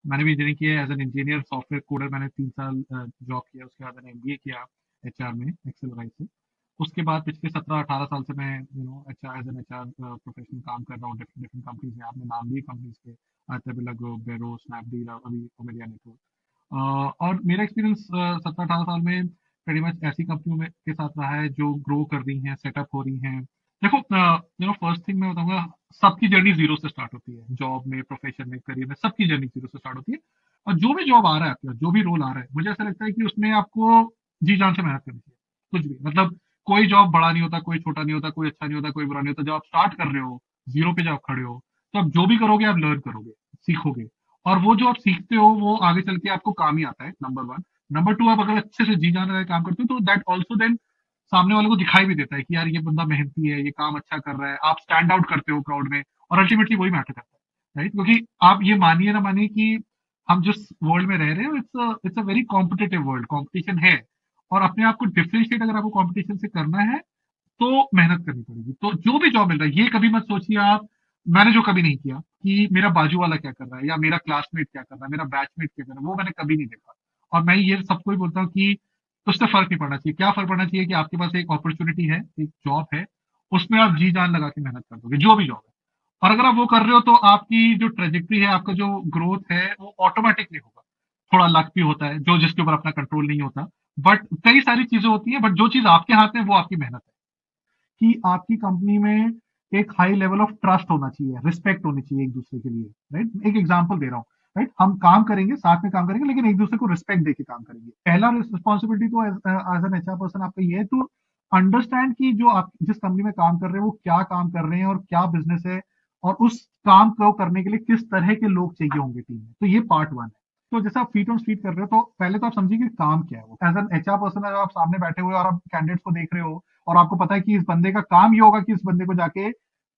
मैंने भी इंजीनियरिंग की है as an engineer software coder. मैंने 3 साल जॉब किया, उसके बाद मैंने एमबीए किया एचआर में एक्सेलराइज से। उसके बाद पिछले 17-18 साल से मैं HR as an HR professional काम कर रहा हूँ डिफरेंट डिफरेंट कंपनीज में। आपने नाम लिए कंपनीज के, आरटेबेला ग्रुप, बेरो, स्नैपडील, अभी ओमेलिया नेटवर्क। और मेरा एक्सपीरियंस 17-18 साल में pretty much ऐसी कंपनियों में के साथ रहा है जो ग्रो कर रही हैं, सेटअप हो रही हैं। देखो, फर्स्ट थिंग मैं बताऊंगा, सबकी जर्नी जीरो से स्टार्ट होती है। जॉब में, प्रोफेशन में, करियर में सबकी जर्नी जीरो से स्टार्ट होती है। और जो भी जॉब आ रहा है आपका, जो भी रोल आ रहा है, मुझे ऐसा लगता है कि उसमें आपको जी जान से मेहनत करनी चाहिए। कुछ भी मतलब, कोई जॉब बड़ा नहीं होता, कोई छोटा नहीं होता, कोई अच्छा नहीं होता, कोई बुरा नहीं होता। जब आप स्टार्ट कर रहे हो, जीरो पे जब आप खड़े हो, तो आप जो भी करोगे आप लर्न करोगे, सीखोगे। और वो जो आप सीखते हो वो आगे चल के आपको काम ही आता है, नंबर वन। नंबर टू, आप अगर अच्छे से जी जान लगा के काम करते हो तो दैट ऑल्सो देन सामने वाले को दिखाई भी देता है कि यार ये बंदा मेहनती है, ये काम अच्छा कर रहा है। आप स्टैंड आउट करते हो क्राउड में, और अल्टीमेटली वही मैटर करता है, राइट? क्योंकि आप ये मानिए ना मानिए कि हम जिस वर्ल्ड में रह रहे हैं, it's a very competitive world, competition है। और अपने आप को डिफ्रेंशिएट अगर आपको कॉम्पिटिशन से करना है तो मेहनत करनी पड़ेगी। तो जो भी जॉब मिल रहा है, ये कभी मत सोचिए आप, मैंने जो कभी नहीं किया कि मेरा बाजू वाला क्या कर रहा है, या मेरा क्लासमेट क्या कर रहा है, मेरा बैचमेट क्या कर रहा है, वो मैंने कभी नहीं देखा। और मैं ये सबको ही बोलता हूँ कि उससे फर्क नहीं पड़ना चाहिए। क्या फर्क पड़ना चाहिए कि आपके पास एक अपॉर्चुनिटी है, एक जॉब है, उसमें आप जी जान लगा के मेहनत कर दोगे, जो भी जॉब है। और अगर आप वो कर रहे हो तो आपकी जो ट्रेजेक्ट्री है, आपका जो ग्रोथ है, वो ऑटोमेटिकली होगा। थोड़ा लक भी होता है, जो जिसके ऊपर अपना कंट्रोल नहीं होता। बट कई सारी चीजें होती हैं, बट जो चीज आपके हाथ में है, वो आपकी मेहनत है। कि आपकी कंपनी में एक हाई लेवल ऑफ ट्रस्ट होना चाहिए, रिस्पेक्ट होनी चाहिए एक दूसरे के लिए, राइट? एक एग्जांपल दे रहा हूँ, राइट? हम काम करेंगे, साथ में काम करेंगे, लेकिन एक दूसरे को रिस्पेक्ट देके काम करेंगे। पहला रिस्पॉन्सिबिलिटी तो एज एन एचआर पर्सन आपका ये है टू अंडरस्टैंड कि जो आप जिस कंपनी में काम कर रहे हैं वो क्या काम कर रहे हैं और क्या बिजनेस है, और उस काम को करने के लिए किस तरह के लोग चाहिए होंगे टीम में। तो ये पार्ट वन है। तो जैसे आप फीट ऑन स्ट्रीट कर रहे हो, तो पहले तो आप समझिए कि काम क्या है। वो एज एन एचआर पर्सन आप सामने बैठे हुए और आप कैंडिडेट्स को देख रहे हो, और आपको पता है कि इस बंदे का काम ये होगा कि इस बंदे को जाके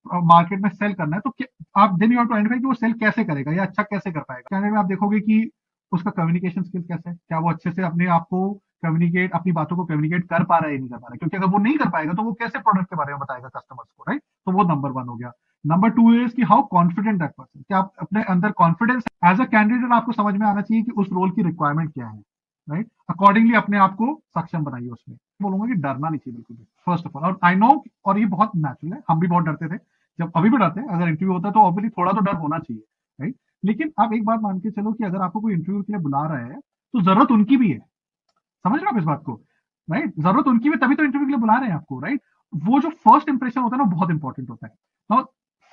मार्केट में सेल करना है। तो आप then you have to identify कि वो सेल कैसे करेगा या अच्छा कैसे कर पाएगा। कैंडिडेट में आप देखोगे कि उसका कम्युनिकेशन स्किल कैसे है, क्या वो अच्छे से अपने आप को कम्युनिकेट, अपनी बातों को कम्युनिकेट कर पा रहा है या नहीं कर पा रहा है। क्योंकि अगर वो नहीं कर पाएगा तो वो कैसे प्रोडक्ट के बारे में बताएगा कस्टमर्स को, राइट? तो वो नंबर वन हो गया। नंबर टू इज कि हाउ कॉन्फिडेंट दैट पर्सन, कि आप अपने अंदर कॉन्फिडेंस एज अ कैंडिडेट आपको समझ में आना चाहिए कि उस रोल की रिक्वायरमेंट क्या है, राइट? अकॉर्डिंगली अपने आप को सक्षम बनाइए उसमें। बोलूंगा कि डरना नहीं चाहिए बिल्कुल भी, फर्स्ट ऑफ ऑल। और आई नो, और ये बहुत नेचुरल है, हम भी बहुत डरते थे, जब अभी भी डरते हैं। अगर इंटरव्यू होता है तो ऑब्वियसली थोड़ा तो डर होना चाहिए, राइट? लेकिन आप एक बात मान के चलो कि अगर आपको कोई इंटरव्यू के लिए बुला रहा है तो जरूरत उनकी भी है। समझ रहे हो आप इस बात को, राइट? जरूरत उनकी भी, तभी तो इंटरव्यू के लिए बुला रहे हैं आपको, राइट? वो जो फर्स्ट इंप्रेशन होता है ना, बहुत इंपॉर्टेंट होता है। तो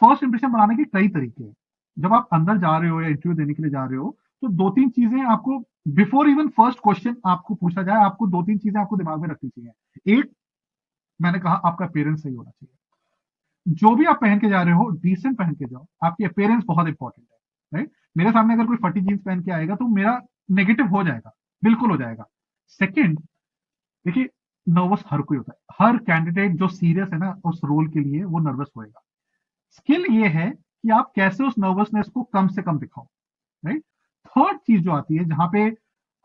फर्स्ट इंप्रेशन बनाने के कई तरीके हैं। जब आप अंदर जा रहे हो या इंटरव्यू देने के लिए जा रहे हो, तो दो तीन चीजें आपको, बिफोर इवन फर्स्ट क्वेश्चन आपको पूछा जाए, आपको दो तीन चीजें आपको दिमाग में रखनी चाहिए। एक, मैंने कहा आपका अपेयरेंस सही होना चाहिए। जो भी आप पहन के जा रहे हो, डिसेंट पहन के जाओ। आपकी अपेयरेंस बहुत इंपॉर्टेंट है, राइट? मेरे सामने अगर कोई फटी जीन्स पहन के आएगा तो मेरा नेगेटिव हो जाएगा, बिल्कुल हो जाएगा। सेकेंड, देखिए, नर्वस हर कोई होता है। हर कैंडिडेट जो सीरियस है ना उस रोल के लिए, वो नर्वस होएगा। स्किल ये है कि आप कैसे उस नर्वसनेस को कम से कम दिखाओ, राइट? थर्ड चीज जो आती है, जहां पे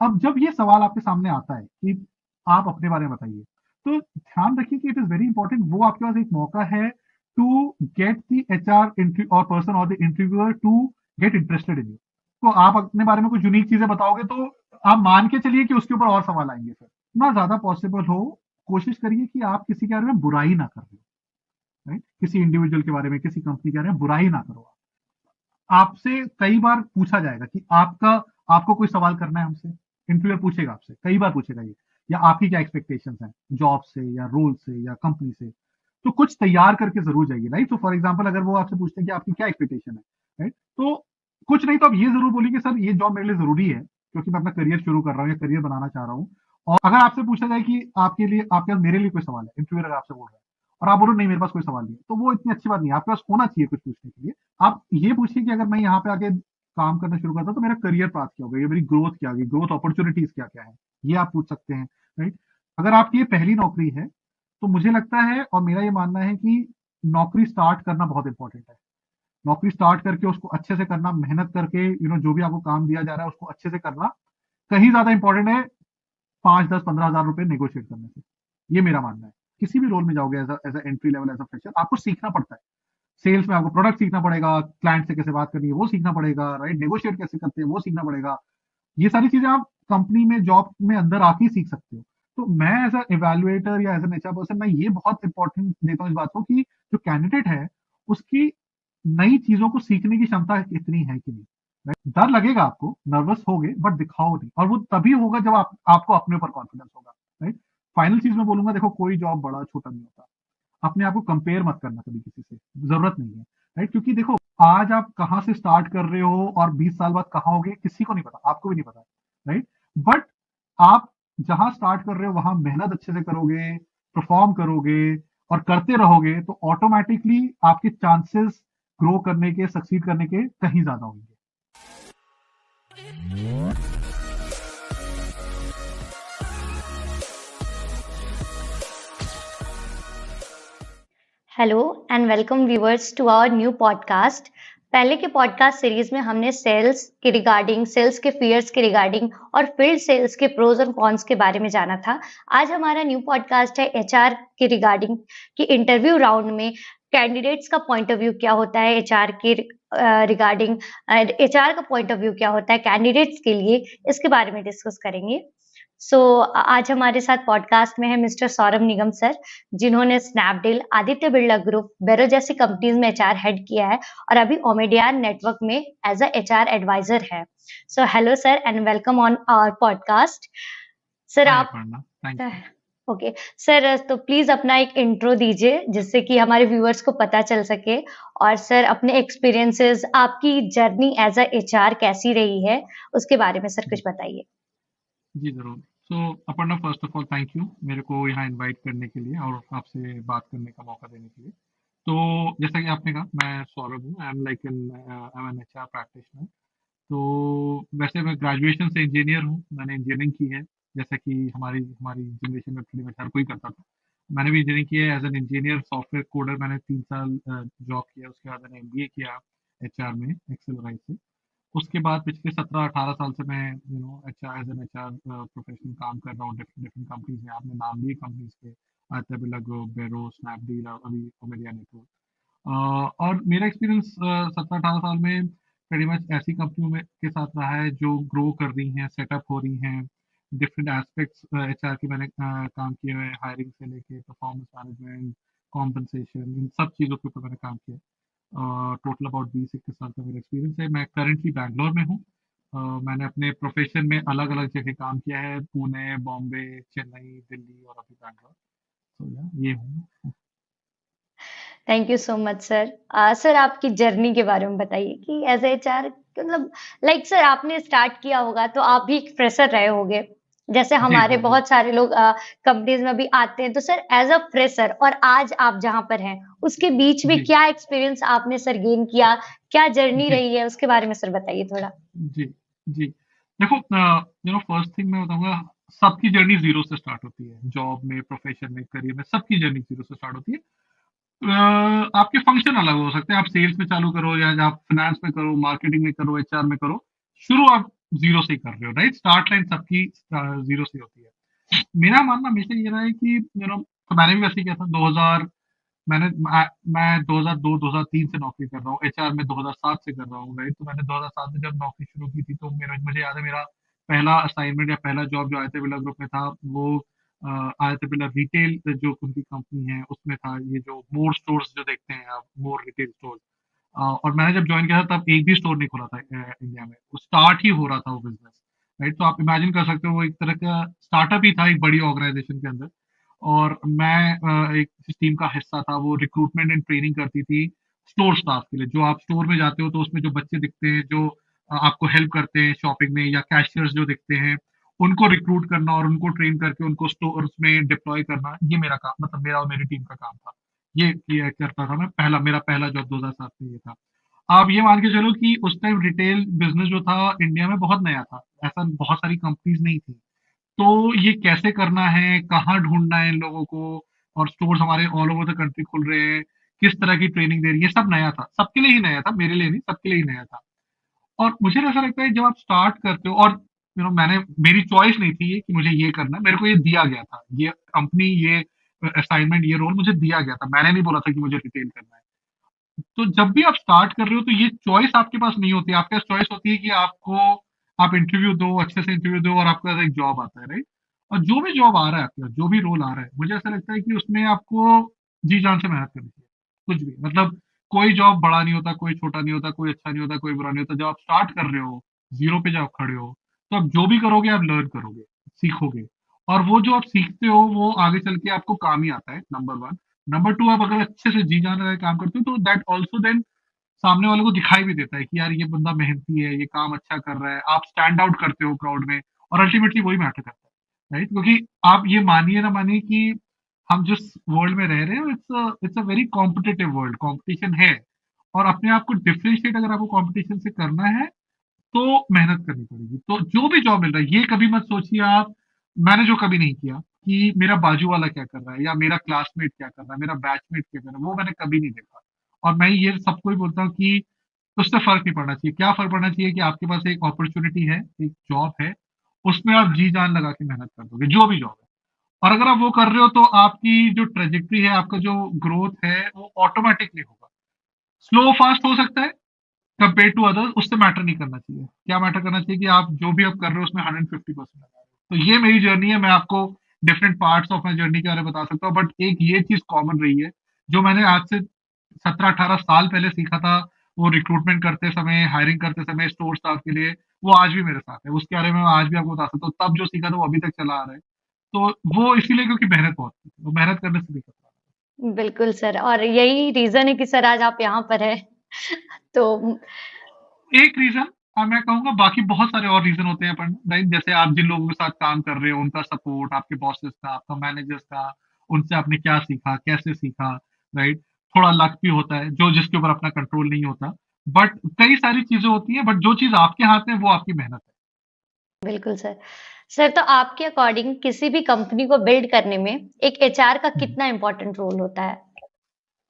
अब जब ये सवाल आपके सामने आता है कि आप अपने बारे में बताइए, तो ध्यान रखिए कि इट इज वेरी इंपॉर्टेंट। वो आपके पास एक मौका है टू गेट द एचआर और पर्सन और the interviewer to get interested in you. तो आप अपने बारे में कुछ यूनिक चीजें बताओगे तो आप मान के चलिए कि उसके ऊपर और सवाल आएंगे। फिर ना ज्यादा पॉसिबल हो, कोशिश करिए कि आप किसी के बारे में बुराई ना कर रहे हो, राइट? किसी इंडिविजुअल के बारे में, किसी कंपनी के बारे में बुराई ना करो। आपसे कई बार पूछा जाएगा कि आपको कोई सवाल करना है हमसे। इंटरव्यूअर पूछेगा आपसे, कई बार पूछेगा ये, या आपकी क्या एक्सपेक्टेशंस हैं जॉब से या रोल से या कंपनी से। तो कुछ तैयार करके जरूर जाइए, राइट? तो फॉर एग्जाम्पल, अगर वो आपसे पूछते हैं कि आपकी क्या एक्सपेक्टेशन है, राइट, तो कुछ नहीं तो आप ये जरूर बोलिए कि सर ये जॉब मेरे लिए जरूरी है, क्योंकि मैं अपना करियर शुरू कर रहा हूँ या करियर बनाना चाह रहा हूँ। और अगर आपसे पूछा जाए कि आपके लिए, आपके पास मेरे लिए कोई सवाल है, इंटरव्यूअर अगर आपसे बोल रहा है और आप बोलो नहीं मेरे पास कोई सवाल नहीं है, तो वो इतनी अच्छी बात नहीं है। आपके पास होना चाहिए कुछ पूछने के लिए। आप ये पूछिए कि अगर मैं यहाँ पे आके काम करना शुरू करता तो मेरा करियर पाथ क्या होगा, ये मेरी ग्रोथ क्या होगी, ग्रोथ अपॉर्चुनिटीज क्या क्या है, ये आप पूछ सकते हैं, राइट? अगर आपकी ये पहली नौकरी है तो मुझे लगता है और मेरा ये मानना है कि नौकरी स्टार्ट करना बहुत इंपॉर्टेंट है। नौकरी स्टार्ट करके उसको अच्छे से करना, मेहनत करके जो भी आपको काम दिया जा रहा है उसको अच्छे से करना कहीं ज्यादा इंपॉर्टेंट है 5, 10, 15 हजार रुपए नेगोशिएट करने से। ये मेरा मानना है। किसी भी रोल में जाओगे as as entry level, as a fresher, आपको सीखना पड़ता है। सेल्स में आपको प्रोडक्ट सीखना पड़ेगा, क्लाइंट से कैसे बात करनी है वो सीखना पड़ेगा, राइट, नेगोशिएट कैसे करते हैं वो सीखना पड़ेगा। ये सारी चीजें आप कंपनी में जॉब में अंदर आके ही सीख सकते हो। तो मैं एज अ इवेल्युएटर या एज एन एचआर पर्सन मैं ये बहुत इंपॉर्टेंट देता हूँ इस बात को कि जो कैंडिडेट है उसकी नई चीजों को सीखने की क्षमता कितनी है कि नहीं। राइट, डर लगेगा, आपको नर्वस होगे बट दिखाओ नहीं, और वो तभी होगा जब आपको अपने ऊपर कॉन्फिडेंस होगा। राइट, फाइनल चीज मैं बोलूंगा, देखो कोई जॉब बड़ा छोटा नहीं होता। अपने आप को कंपेयर मत करना कभी किसी से, जरूरत नहीं है। राइट, क्योंकि देखो आज आप कहाँ से स्टार्ट कर रहे हो और 20 साल बाद कहाँ होगे किसी को नहीं पता, आपको भी नहीं पता। राइट, बट आप जहां स्टार्ट कर रहे हो वहां मेहनत अच्छे से करोगे, परफॉर्म करोगे और करते रहोगे तो ऑटोमेटिकली आपके चांसेस ग्रो करने के, सक्सीड करने के कहीं ज्यादा होंगे। Hello and welcome viewers to our new podcast. पहले के पॉडकास्ट सीरीज में हमने सेल्स के रिगार्डिंग, सेल्स के फियर्स के रिगार्डिंग और फील्ड सेल्स के प्रोज और कॉन्स के बारे में जाना था। आज हमारा न्यू पॉडकास्ट है एचआर के रिगार्डिंग कि इंटरव्यू राउंड में कैंडिडेट्स का पॉइंट ऑफ व्यू क्या होता है, एचआर के रिगार्डिंग एचआर का पॉइंट ऑफ व्यू क्या होता है कैंडिडेट्स के लिए, इसके बारे में डिस्कस करेंगे। आज हमारे साथ पॉडकास्ट में है मिस्टर सौरभ निगम सर, जिन्होंने स्नैपडील, आदित्य बिरला ग्रुप, बेरो जैसी कंपनीज में एचआर हेड किया है और अभी ओमेडियन नेटवर्क में एज अ एचआर एडवाइजर है। So hello sir and welcome on our podcast. Sir hi आप Aparna, thank you. Okay sir, तो प्लीज अपना एक इंट्रो दीजिए जिससे कि हमारे व्यूअर्स को पता चल सके। और सर अपने एक्सपीरियंसेस, आपकी जर्नी एज अ एचआर कैसी रही है, उसके बारे में सर कुछ बताइए। जी ज़रूर। Aparna, first of all thank you मेरे को यहाँ इनवाइट करने के लिए और आपसे बात करने का मौका देने के लिए। तो जैसा कि आपने कहा, मैं सौरभ हूँ, I am an HR practitioner. तो वैसे मैं ग्रेजुएशन से इंजीनियर हूँ, मैंने इंजीनियरिंग की है, जैसा कि हमारी हमारी जनरेशन में pretty much हर कोई करता था। मैंने भी इंजीनियरिंग की है as an engineer software coder. मैंने 3 साल जॉब किया, उसके बाद मैंने एमबीए किया एचआर में एक्सेलराइज़ से। उसके बाद पिछले 17-18 साल से मैं HR as an HR professional काम कर रहा हूँ डिफरेंट डिफरेंट कंपनीज में। आपने नाम लिए कंपनीज के, आदित्य बिरला ग्रुप, बेरो, स्नैपडील और अभी ओमेडिया नेटवर्क। और मेरा एक्सपीरियंस 17-18 साल में pretty much ऐसी कंपनियों में के साथ रहा है जो ग्रो कर रही हैं, सेटअप हो रही हैं। डिफरेंट एस्पेक्ट्स एचआर के मैंने काम किए हुए हैं, हायरिंग से लेके परफॉर्मेंस मैनेजमेंट, कॉम्पनसेशन, इन सब चीज़ों के ऊपर मैंने काम किया। टोटल अबाउट 20-21 साल का मेरा एक्सपीरियंस है। मैं करंटली बैंगलोर में हूँ। मैंने अपने प्रोफेशन में अलग अलग जगह काम किया है, पुणे, बॉम्बे, चेन्नई, दिल्ली और अभी बैंगलोर। तो ये हूँ। Thank you so much sir. Sir आपकी जर्नी के बारे में बताइए कि एज एचआर, मतलब लाइक सर आपने स्टार्ट किया होगा तो आप भी एक फ्रेशर रहे होंगे, जैसे जी हमारे जी जी बहुत सारे लोग कंपनीज में भी आते हैं। तो सर एज अ फ्रेशर और आज आप जहाँ पर हैं उसके बीच में जी क्या एक्सपीरियंस आपने सर गेन किया, क्या जर्नी जी रही है, उसके बारे में सर बताइए थोड़ा। जी जी। देखो, फर्स्ट थिंग मैं बताऊंगा, सबकी जर्नी जीरो से स्टार्ट होती है। जॉब में, प्रोफेशन में, करियर में, सबकी जर्नी जीरो से स्टार्ट होती है। आपके फंक्शन अलग हो सकते हैं, आप सेल्स में चालू करो या आप फाइनेंस में करो, मार्केटिंग में करो, एचआर में करो, शुरू आप जीरो से ही कर रहे हो। राइट, स्टार्ट लाइन सबकी जीरो से होती है। मेरा मानना हमेशा ये रहा है कि तो मैंने भी वैसे ही किया था। 2000 मैं 2002-2003 से नौकरी कर रहा हूँ, एचआर में 2007 से कर रहा हूँ। राइट, तो मैंने 2007 में जब नौकरी शुरू की थी तो मेरा मुझे याद है, मेरा पहला असाइनमेंट या पहला जॉब जो आदित्य बिरला ग्रुप में था वो आदित्य बिरला रिटेल जो उनकी कंपनी है उसमें था। ये जो मोर स्टोर्स जो देखते हैं आप, मोर रिटेल स्टोर। और मैंने जब ज्वाइन किया था तब एक भी स्टोर नहीं खुला था इंडिया में, वो स्टार्ट ही हो रहा था वो बिजनेस। राइट, तो आप इमेजिन कर सकते हो वो एक तरह का स्टार्टअप ही था एक बड़ी ऑर्गेनाइजेशन के अंदर। और मैं एक जिस टीम का हिस्सा था वो रिक्रूटमेंट एंड ट्रेनिंग करती थी स्टोर स्टाफ के लिए। जो आप स्टोर में जाते हो तो उसमें जो बच्चे दिखते हैं जो आपको हेल्प करते हैं शॉपिंग में, या कैशियर्स जो दिखते हैं, उनको रिक्रूट करना और उनको ट्रेन करके उनको स्टोर में डिप्लॉय करना, ये मेरा काम, मतलब मेरा और मेरी टीम का काम था। ये करता था मैं। मेरा पहला जॉब 2007 में ये था। आप ये मान के चलो कि उस टाइम रिटेल बिजनेस जो था इंडिया में बहुत नया था, ऐसा बहुत सारी कंपनीज नहीं थी। तो ये कैसे करना है, कहाँ ढूंढना है इन लोगों को, और स्टोर्स हमारे ऑल ओवर द कंट्री खुल रहे हैं, किस तरह की ट्रेनिंग दे रही है, सब नया था, सबके लिए ही नया था, मेरे लिए नहीं, सबके लिए ही नया था। और मुझे ऐसा लगता है जब आप स्टार्ट करते हो, और मैंने, मेरी चॉइस नहीं थी ये कि मुझे ये करना है, मेरे को ये दिया गया था, ये कंपनी, ये असाइनमेंट, ये रोल मुझे दिया गया था, मैंने नहीं बोला था कि मुझे रिटेल करना है। तो जब भी आप स्टार्ट कर रहे हो तो ये चॉइस आपके पास नहीं होती, आपके पास चॉइस होती है कि आपको आप इंटरव्यू दो, अच्छे से इंटरव्यू दो और आपके पास एक जॉब आता है, राइट? और जो भी जॉब आ रहा है आपके पास, जो भी रोल आ रहा है, मुझे ऐसा लगता है कि उसमें आपको जी जान से मेहनत करनी चाहिए। कुछ भी मतलब, कोई जॉब बड़ा नहीं होता, कोई छोटा नहीं होता, कोई अच्छा नहीं होता, कोई बुरा नहीं होता। जब आप स्टार्ट कर रहे हो, जीरो पे जब आप खड़े हो, तो आप जो भी करोगे आप लर्न करोगे, सीखोगे। और वो जो आप सीखते हो वो आगे चल के आपको काम ही आता है, नंबर वन। नंबर टू, आप अगर अच्छे से जी जान लगा के काम करते हो तो दैट ऑल्सो देन सामने वाले को दिखाई भी देता है कि यार ये बंदा मेहनती है, ये काम अच्छा कर रहा है, आप स्टैंड आउट करते हो क्राउड में। और अल्टीमेटली वही मैटर करता है, राइट? क्योंकि आप ये मानिए ना मानिए कि हम जिस वर्ल्ड में रह रहे हैं, it's a very competitive world, competition है। और अपने आप को डिफरेंशिएट अगर आपको कंपटीशन से करना है तो मेहनत करनी पड़ेगी। तो जो भी जॉब मिल रहा है, ये कभी मत सोचिए आप, मैंने जो कभी नहीं किया कि मेरा बाजू वाला क्या कर रहा है या मेरा क्लासमेट क्या कर रहा है, मेरा बैचमेट क्या कर रहा है, वो मैंने कभी नहीं देखा। और मैं ये सबको ही बोलता हूँ कि उससे फर्क नहीं पड़ना चाहिए। क्या फर्क पड़ना चाहिए कि आपके पास एक अपॉर्चुनिटी है, एक जॉब है, उसमें आप जी जान लगा के मेहनत कर दोगे, जो भी जॉब है। और अगर आप वो कर रहे हो तो आपकी जो ट्रेजेक्ट्री है, आपका जो ग्रोथ है, वो ऑटोमेटिकली होगा। स्लो फास्ट हो सकता है कंपेयर टू अदर्स, उससे मैटर नहीं करना चाहिए। क्या मैटर करना चाहिए कि आप जो भी आप कर रहे हो उसमें 150% लगा रहे हो। तो ये मेरी जर्नी है, मैं आपको different parts of my journey के बारे में बता सकता हूँ, बट एक ये चीज कॉमन रही है जो मैंने आज से 17-18 साल पहले सीखा था, वो रिक्रूटमेंट करते समय, हायरिंग करते समय स्टोर स्टाफ के लिए, वो आज भी मेरे साथ है। उसके बारे में मैं आज भी आपको बता सकता हूँ, तब जो सीखा था वो अभी तक चला आ रहा है। तो वो इसीलिए क्योंकि मेहनत बहुत थी, वो मेहनत करने से भी खतरा बिल्कुल सर, और यही रीज़न है कि सर आज आप यहाँ पर हैं। तो है। एक रीजन मैं कहूंगा, बाकी बहुत सारे और रीजन होते हैं अपन, राइट? जैसे आप जिन लोगों के साथ काम कर रहे हो, उनका सपोर्ट, आपके बॉसेस का, आपका मैनेजर्स का, उनसे आपने क्या सीखा, कैसे सीखा, राइट? थोड़ा लक भी होता है जो जिसके ऊपर अपना कंट्रोल नहीं होता। बट कई सारी चीजें होती हैं, बट जो चीज आपके हाथ में है, वो आपकी मेहनत बिल्कुल सर। सर तो आपके अकॉर्डिंग किसी भी कंपनी को बिल्ड करने में एक एचआर का है। कितना इम्पोर्टेंट रोल होता है?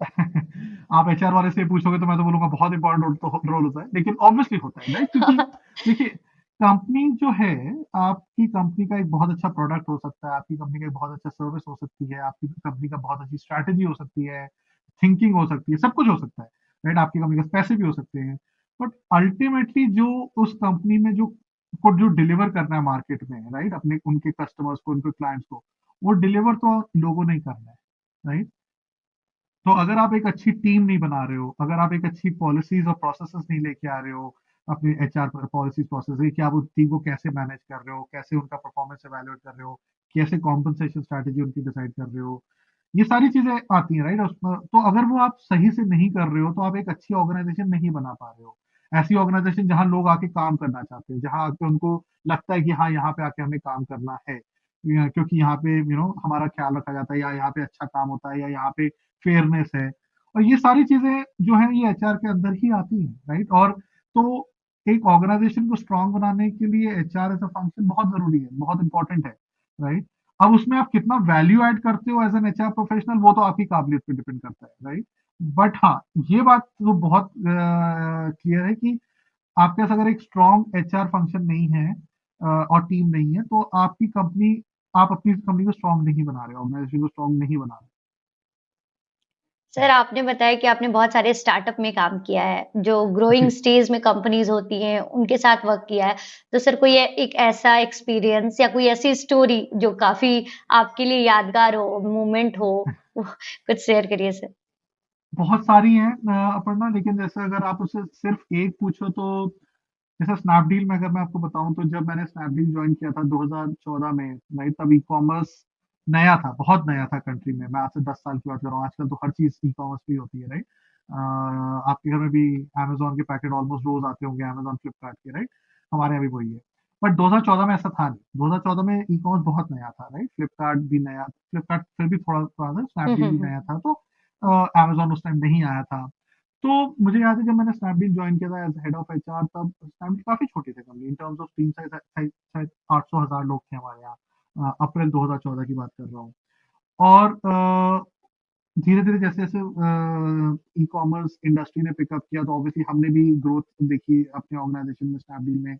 आप एचआर वाले से पूछोगे तो मैं तो बोलूंगा बहुत इंपॉर्टेंट रोल होता है, लेकिन ऑब्वियसली होता है, राइट? क्योंकि देखिए, कंपनी जो है, आपकी कंपनी का एक बहुत अच्छा प्रोडक्ट हो सकता है, आपकी कंपनी का एक बहुत अच्छा सर्विस हो सकती है, आपकी कंपनी का बहुत अच्छी स्ट्रैटेजी हो सकती है, थिंकिंग हो सकती है, सब कुछ हो सकता है, राइट? आपकी कंपनी के पैसे भी हो सकते हैं। बट अल्टीमेटली जो उस कंपनी में जो डिलीवर करना है मार्केट में, राइट, अपने उनके कस्टमर्स को, उनके क्लाइंट्स को, वो डिलीवर तो लोगों ने ही करना है, राइट? तो अगर आप एक अच्छी टीम नहीं बना रहे हो, अगर आप एक अच्छी पॉलिसीज और प्रोसेसेस नहीं लेके आ रहे हो, अपने एचआर पर पॉलिसीज प्रोसेस कि आप उस टीम को कैसे मैनेज कर रहे हो, कैसे उनका परफॉर्मेंस एवेल्युएट कर रहे हो, कैसे कॉम्पनसेशन स्ट्रैटेजी उनकी डिसाइड कर रहे हो, ये सारी चीजें आती हैं, राइट? उसमें तो अगर वो आप सही से नहीं कर रहे हो तो आप एक अच्छी ऑर्गेनाइजेशन नहीं बना पा रहे हो। ऐसी ऑर्गेनाइजेशन जहां लोग आके काम करना चाहते हैं, जहां आके उनको लगता है कि हाँ, यहाँ पे आके हमें काम करना है, क्योंकि यहाँ पे हमारा ख्याल रखा जाता है, या यहाँ पे अच्छा काम होता है, या यहाँ पे फेयरनेस है। और ये सारी चीजें जो है ये एचआर के अंदर ही आती हैं, राइट? और तो एक ऑर्गेनाइजेशन को स्ट्रांग बनाने के लिए एचआर एज अ फंक्शन बहुत जरूरी है, बहुत इंपॉर्टेंट है, राइट? अब उसमें आप कितना वैल्यू ऐड करते हो एज एन एचआर प्रोफेशनल, वो तो आपकी काबिलियत पे डिपेंड करता है, राइट? बट हाँ, ये बात तो बहुत क्लियर है कि आपके पास अगर एक स्ट्रांग एचआर फंक्शन नहीं है और टीम नहीं है, तो आपकी कंपनी, आप अपनी कंपनी को स्ट्रांग नहीं बना रहे, ऑर्गेनाइजेशन को स्ट्रांग नहीं बना रहे। सर आपने बताया कि आपने बहुत सारे स्टार्टअप में काम किया है, जो ग्रोइंग जी। स्टेज में कंपनीज होती हैं, उनके साथ वर्क किया है। तो सर कोई एक ऐसा एक्सपीरियंस या कोई ऐसी स्टोरी जो काफ़ी आपके लिए यादगार हो, मोमेंट हो, कुछ शेयर करिए सर। बहुत सारी हैं अपर्णा, लेकिन जैसे अगर आप उससे सिर्फ एक पूछो तो, जैसे स्नैपडील में अगर मैं आपको बताऊं, तो जब मैंने स्नैपडील ज्वाइन किया था 2014 में, राइट, तब ई कॉमर्स नया था, बहुत नया था कंट्री में। मैं आज से 10 साल की बात कर रहा हूँ, आजकल तो हर चीज ई कॉमर्स भी होती है, राइट? आपके घर में भी अमेजोन के पैकेट ऑलमोस्ट रोज आते होंगे, अमेजोन फ्लिपकार्ट के, राइट? हमारे यहाँ भी वही है। बट 2014 में ऐसा था नहीं, 2014 में ई कॉमर्स बहुत नया था, राइट? फ्लिपकार्ट भी नया, फ्लिपकार्ट फिर भी थोड़ा पुराना था, हुँ, स्नैपडील हुँ, भी हुँ। नया था, तो अमेजोन उस टाइम नहीं आया था। तो मुझे याद है जब मैंने स्नैपडील ज्वाइन किया था एज हेड ऑफ एचआर, तब स्नैपडील काफी छोटी थी company, in terms of team size शायद 800,000 लोग थे हमारे यहाँ। अप्रैल 2014 की बात कर रहा हूँ। और धीरे धीरे जैसे जैसे ई कॉमर्स इंडस्ट्री ने पिकअप किया, तो ऑब्वियसली हमने भी ग्रोथ देखी अपने ऑर्गेनाइजेशन में, स्नैपडील में।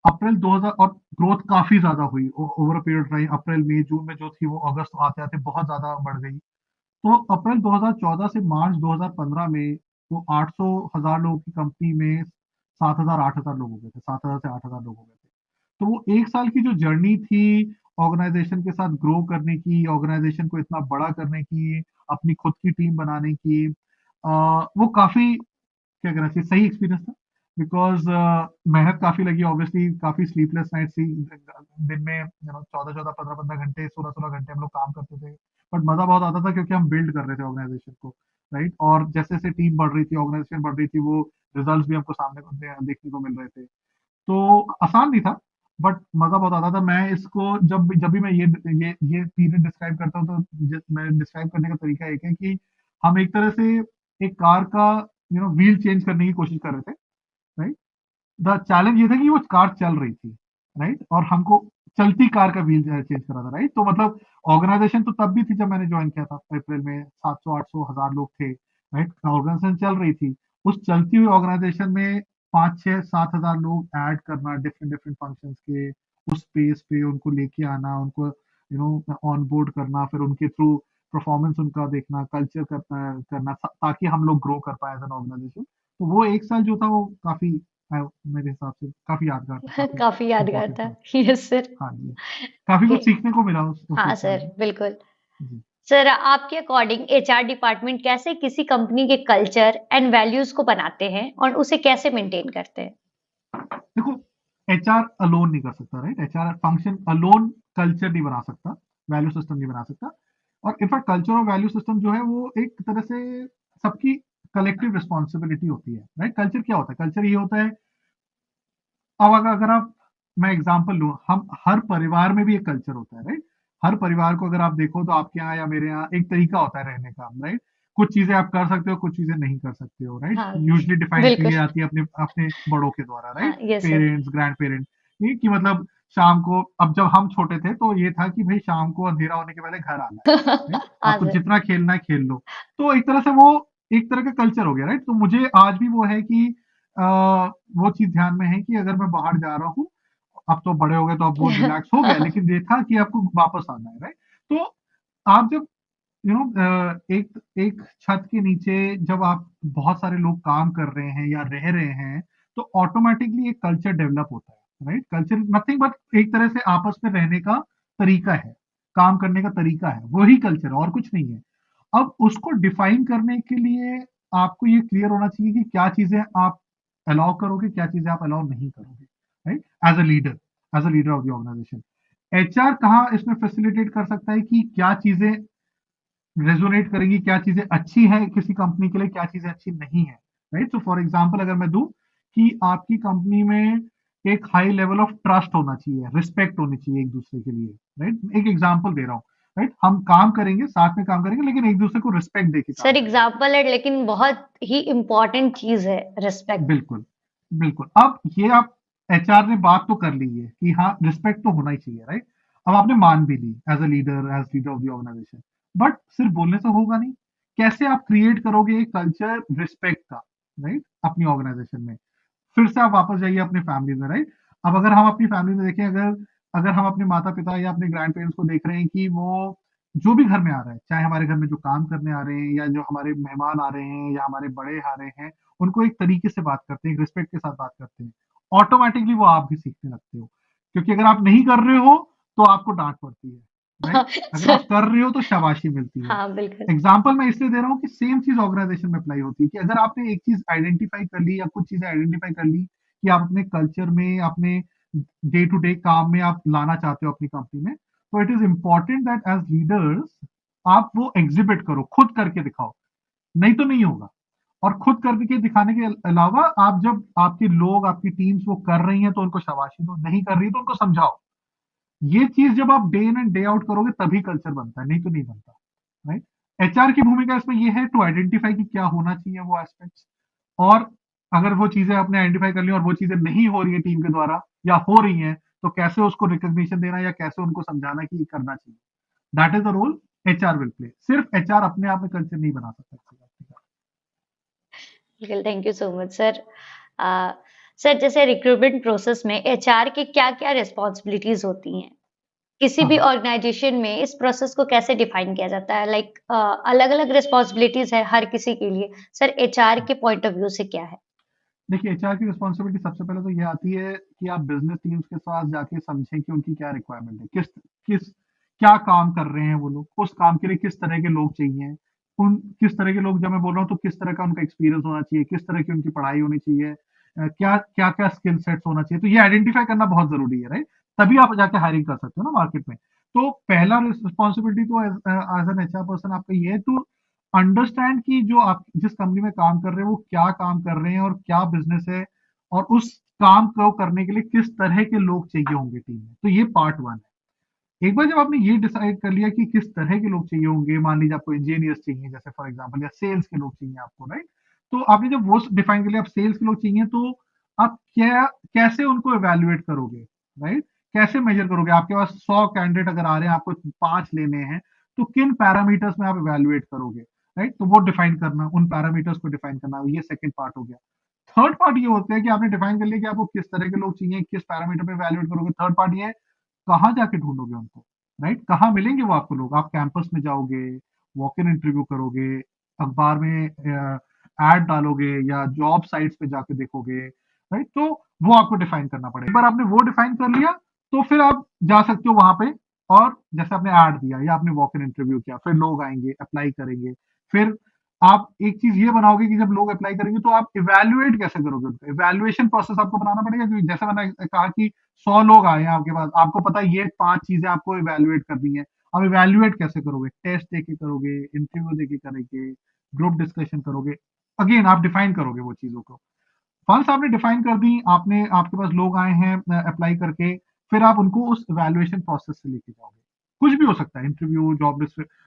अप्रैल 2000, और ग्रोथ काफी ज्यादा हुई ओवर अ पीरियड टाइम। अप्रैल मई जून में जो थी वो अगस्त आते आते बहुत ज्यादा बढ़ गई। तो अप्रैल 2014 से मार्च 2015 में वो 800,000 लोगों की कंपनी में 7,000 8,000 लोग हो गए थे, 7,000 से 8,000 लोग हो गए थे। तो वो 1 साल की जो जर्नी थी ऑर्गेनाइजेशन के साथ ग्रो करने की, ऑर्गेनाइजेशन को इतना बड़ा करने की, अपनी खुद की टीम बनाने की, वो काफी, क्या कहना चाहिए, सही एक्सपीरियंस था। बिकॉज मेहनत काफी लगी, ऑब्वियसली काफी स्लीपलेस नाइट थी, दिन में 14-14 15-15 घंटे, 16-16 घंटे हम लोग काम करते थे। बट मजा बहुत आता था क्योंकि हम बिल्ड कर रहे थे ऑर्गेनाइजेशन को, राइट। और जैसे जैसे टीम बढ़ रही थी, ऑर्गेनाइजेशन बढ़ रही थी, वो रिजल्ट भी हमको सामने देखने को मिल रहे थे। तो आसान नहीं था, बट मजा बहुत आता था। मैं इसको जब जब भी मैं ये पीरियड डिस्क्राइब करता हूँ, तो मैं डिस्क्राइब करने का तरीका एक है कि हम एक तरह से एक कार का व्हील चेंज करने की कोशिश कर रहे थे, राइट। द चैलेंज ये था कि वो कार चल रही थी, राइट, और हमको चलती कार का व्हील चेंज करा था, राइट। तो मतलब ऑर्गेनाइजेशन तो तब भी थी जब मैंने ज्वाइन किया था अप्रैल में, 700 800 हजार लोग थे, राइट। ऑर्गेनाइजेशन चल रही थी। उस चलती हुई ऑर्गेनाइजेशन में 5 6 7 हजार लोग ऐड करना, डिफरेंट डिफरेंट फंक्शंस के, उस स्पेस पे उनको लेके आना, उनको ऑन बोर्ड करना, फिर उनके थ्रू परफॉर्मेंस उनका देखना, कल्चर करना ताकि हम लोग ग्रो कर पाए एज एन ऑर्गेनाइजेशन। तो वो 1 साल जो था वो काफी, मेरे हिसाब से काफी यादगार था, काफी काफी यादगार इम्पोर्टेंट था। था। Yes sir. हाँ जी, काफी ओके। कुछ सीखने को मिला उस हाँ 1 साल सर, में। बिल्कुल। जी। सर, आपके अकॉर्डिंग एचआर डिपार्टमेंट कैसे किसी कंपनी के कल्चर एंड वैल्यूज को बनाते हैं और उसे कैसे मेंटेन करते हैं? देखो, एचआर अलोन नहीं कर सकता, right. HR function alone culture नहीं बना सकता, वैल्यू सिस्टम नहीं बना सकता। और इनफैक्ट कल्चर और वैल्यू सिस्टम जो है वो एक तरह से सबकी कलेक्टिव रिस्पॉन्सिबिलिटी होती है, राइट। कल्चर क्या होता है? कल्चर ये होता है, अब अगर आप, मैं एग्जांपल लूं, हम हर परिवार में भी एक कल्चर होता है, राइट। हर परिवार को अगर आप देखो तो आपके यहाँ या मेरे यहाँ एक तरीका होता है रहने का, राइट। कुछ चीजें आप कर सकते हो, कुछ चीजें नहीं कर सकते हो, राइट। हाँ, यूजली डिफाइन की बिल्कुल। जाती है अपने अपने बड़ों के द्वारा, हाँ, right. Yes sir. Parents, grand parents, ये कि मतलब शाम को, अब जब हम छोटे थे तो ये था कि भाई शाम को अंधेरा होने के पहले घर आना है, राइट। हाँ आपको सर। जितना खेलना है खेल लो। तो एक तरह से वो एक तरह का कल्चर हो गया, राइट। तो मुझे आज भी वो है कि वो चीज ध्यान में है कि अगर मैं बाहर जा रहा हूँ, अब तो बड़े हो गए तो अब वो रिलैक्स हो गया, लेकिन ये था कि आपको वापस आना है, राइट। तो आप जब एक एक छत के नीचे जब आप बहुत सारे लोग काम कर रहे हैं या रह रहे हैं, तो ऑटोमेटिकली एक कल्चर डेवलप होता है, राइट। कल्चर नथिंग बट एक तरह से आपस में रहने का तरीका है, काम करने का तरीका है, वही कल्चर है और कुछ नहीं है। अब उसको डिफाइन करने के लिए आपको ये क्लियर होना चाहिए कि क्या चीजें आप अलाउ करोगे, क्या चीजें आप अलाउ नहीं करोगे, right. As a leader of the organisation, HR कहाँ इसमें फैसिलिटेट कर सकता है कि क्या चीजें रेजोनेट करेंगी, क्या चीजें अच्छी है किसी कंपनी के लिए, क्या चीजें अच्छी नहीं है, राइट। तो फॉर एग्जांपल अगर मैं दूं कि आपकी कंपनी में एक हाई लेवल ऑफ ट्रस्ट होना चाहिए, रिस्पेक्ट होनी चाहिए एक दूसरे के लिए, राइट। एक एग्जांपल दे रहा हूं, राइट। हम काम करेंगे, साथ में काम करेंगे, लेकिन एक दूसरे को रिस्पेक्ट देके काम सर, करेंगे। एग्जाम्पल है लेकिन बहुत ही इम्पोर्टेंट चीज है, रिस्पेक्ट। बिल्कुल, बिल्कुल। अब ये आप, एचआर ने बात तो कर ली है कि हाँ रिस्पेक्ट तो होना ही चाहिए, राइट। अब आपने मान भी ली as leader of the organisation, but सिर्फ बोलने से होगा नहीं। कैसे आप क्रिएट करोगे एक कल्चर रिस्पेक्ट का, राइट, अपनी ऑर्गेनाइजेशन में? फिर से आप वापस जाइए अपनी फैमिली में, राइट। अब अगर हम अपनी फैमिली में देखें, अगर अगर हम अपने माता पिता या अपने ग्रैंड पेरेंट्स को देख रहे हैं कि वो जो भी घर में आ रहा है, चाहे हमारे घर में जो काम करने आ रहे हैं या जो हमारे मेहमान आ रहे हैं या हमारे बड़े आ रहे हैं, उनको एक तरीके से बात करते हैं, रिस्पेक्ट के साथ बात करते हैं, ऑटोमेटिकली वो आप भी सीखने लगते हो। क्योंकि अगर आप नहीं कर रहे हो तो आपको डांट पड़ती है, राइट। अगर आप सर। कर रहे हो तो शाबाशी मिलती है। हाँ, बिल्कुल। एग्जाम्पल मैं इसलिए दे रहा हूँ कि सेम चीज ऑर्गेनाइजेशन में अप्लाई होती है कि अगर आपने एक चीज आइडेंटिफाई कर ली या कुछ चीजें आइडेंटिफाई कर ली कि आप अपने कल्चर में, अपने डे टू डे काम में आप लाना चाहते हो अपनी कंपनी में, तो it is important that as leaders आप वो एग्जिबिट करो, खुद करके दिखाओ। नहीं तो नहीं होगा। और खुद करके दिखाने के अलावा आप, जब आपके लोग, आपकी टीम्स वो कर रही हैं तो उनको शाबाशी दो, नहीं कर रही है तो उनको समझाओ। ये चीज जब आप day in and day out करोगे तभी कल्चर बनता है, नहीं तो नहीं बनता, राइट। एचआर की भूमिका इसमें ये है टू आइडेंटिफाई कि क्या होना चाहिए वो एस्पेक्ट्स, और अगर वो चीजें आपने आइडेंटिफाई कर ली और वो चीजें नहीं हो रही है टीम के द्वारा या हो रही हैं, तो कैसे उसको रिकॉग्निशन देना या कैसे उनको समझाना कि ये करना चाहिए। That is the role HR will play. सिर्फ एचआर अपने आप में कल्चर नहीं बना सकता। बिल्कुल, thank you so much sir. Sir, जैसे रिक्रूटमेंट प्रोसेस में एचआर की क्या-क्या रिस्पॉन्सिबिलिटीज होती हैं? किसी हाँ भी हाँ। ऑर्गेनाइजेशन में इस प्रोसेस को कैसे डिफाइन किया जाता है? लाइक अलग-अलग रिस्पॉन्सिबिलिटीज़ है हर किसी के लिए। सर एचआर के पॉइंट ऑफ व्यू से क्या है? देखिए, एचआर की रिस्पॉन्सिबिलिटी सबसे पहले तो ये आती है कि आप बिजनेस टीम्स के साथ जाके समझें कि उनकी क्या रिक्वायरमेंट है, किस किस क्या काम कर रहे हैं वो लोग, उस काम के लिए किस तरह के लोग चाहिए, उन किस तरह के लोग, जब मैं बोल रहा हूँ तो किस तरह का उनका एक्सपीरियंस होना चाहिए, किस तरह की उनकी पढ़ाई होनी चाहिए, क्या क्या क्या स्किल सेट्स होना चाहिए, तो ये आइडेंटिफाई करना बहुत जरूरी है, राइट? तभी आप जाके हायरिंग कर सकते हो ना मार्केट में। तो पहला रिस्पॉन्सिबिलिटी तो एज एन एचआर पर्सन आपका ये है टू अंडरस्टैंड कि जो आप जिस कंपनी में काम कर रहे हैं वो क्या काम कर रहे हैं और क्या बिजनेस है, और उस काम को करने के लिए किस तरह के लोग चाहिए होंगे टीम में। तो ये पार्ट वन है। एक बार जब आपने ये डिसाइड कर लिया कि किस तरह के लोग चाहिए होंगे, मान लीजिए आपको इंजीनियर्स चाहिए जैसे फॉर एग्जांपल, या सेल्स के लोग चाहिए आपको, राइट? तो आपने जब वो डिफाइन कर लिया आप सेल्स के लोग चाहिए, तो आप क्या कैसे उनको एवेल्युएट करोगे, राइट? कैसे मेजर करोगे? आपके पास 100 कैंडिडेट अगर आ रहे हैं, आपको 5 लेने हैं, तो किन पैरामीटर्स में आप एवेल्युएट करोगे, राइट? तो वो डिफाइन करना, उन पैरामीटर्स को डिफाइन करना, ये सेकंड पार्ट हो गया। थर्ड पार्ट ये होता है कि आपने डिफाइन कर लिया कि आपको किस तरह के लोग चाहिए, किस पैरामीटर पे वैल्यूएट करोगे। थर्ड पार्ट ये है, कहाँ जाके ढूंढोगे उनको, राइट? कहाँ मिलेंगे वो आपको लोग? आप कैंपस में जाओगे, वॉक इन इंटरव्यू करोगे, अखबार में एड डालोगे, या जॉब साइट्स पे जाके देखोगे, राइट? तो वो आपको डिफाइन करना पड़ेगा। एक बार आपने वो डिफाइन कर लिया, तो फिर आप जा सकते हो वहां पे, और जैसे आपने ऐड दिया या आपने वॉक इन इंटरव्यू किया, फिर लोग आएंगे, अप्लाई करेंगे, फिर आप एक चीज ये बनाओगे कि जब लोग अप्लाई करेंगे तो आप इवैल्यूएट कैसे करोगे उनको? इवैल्यूएशन प्रोसेस आपको बनाना पड़ेगा, क्योंकि जैसे मैंने कहा कि 100 लोग आए हैं आपके पास, आपको पता है ये 5 चीजें आपको इवैल्यूएट करनी है। अब इवैल्यूएट कैसे करोगे? टेस्ट देके करोगे, इंटरव्यू देके करेंगे, ग्रुप डिस्कशन करोगे, अगेन आप डिफाइन करोगे वो चीजों को। फंड्स आपने डिफाइन कर दी, आपने आपके पास लोग आए हैं अप्लाई करके, फिर आप उनको उस इवैल्यूएशन प्रोसेस से लेके जाओगे। कुछ भी हो सकता है, interview, job,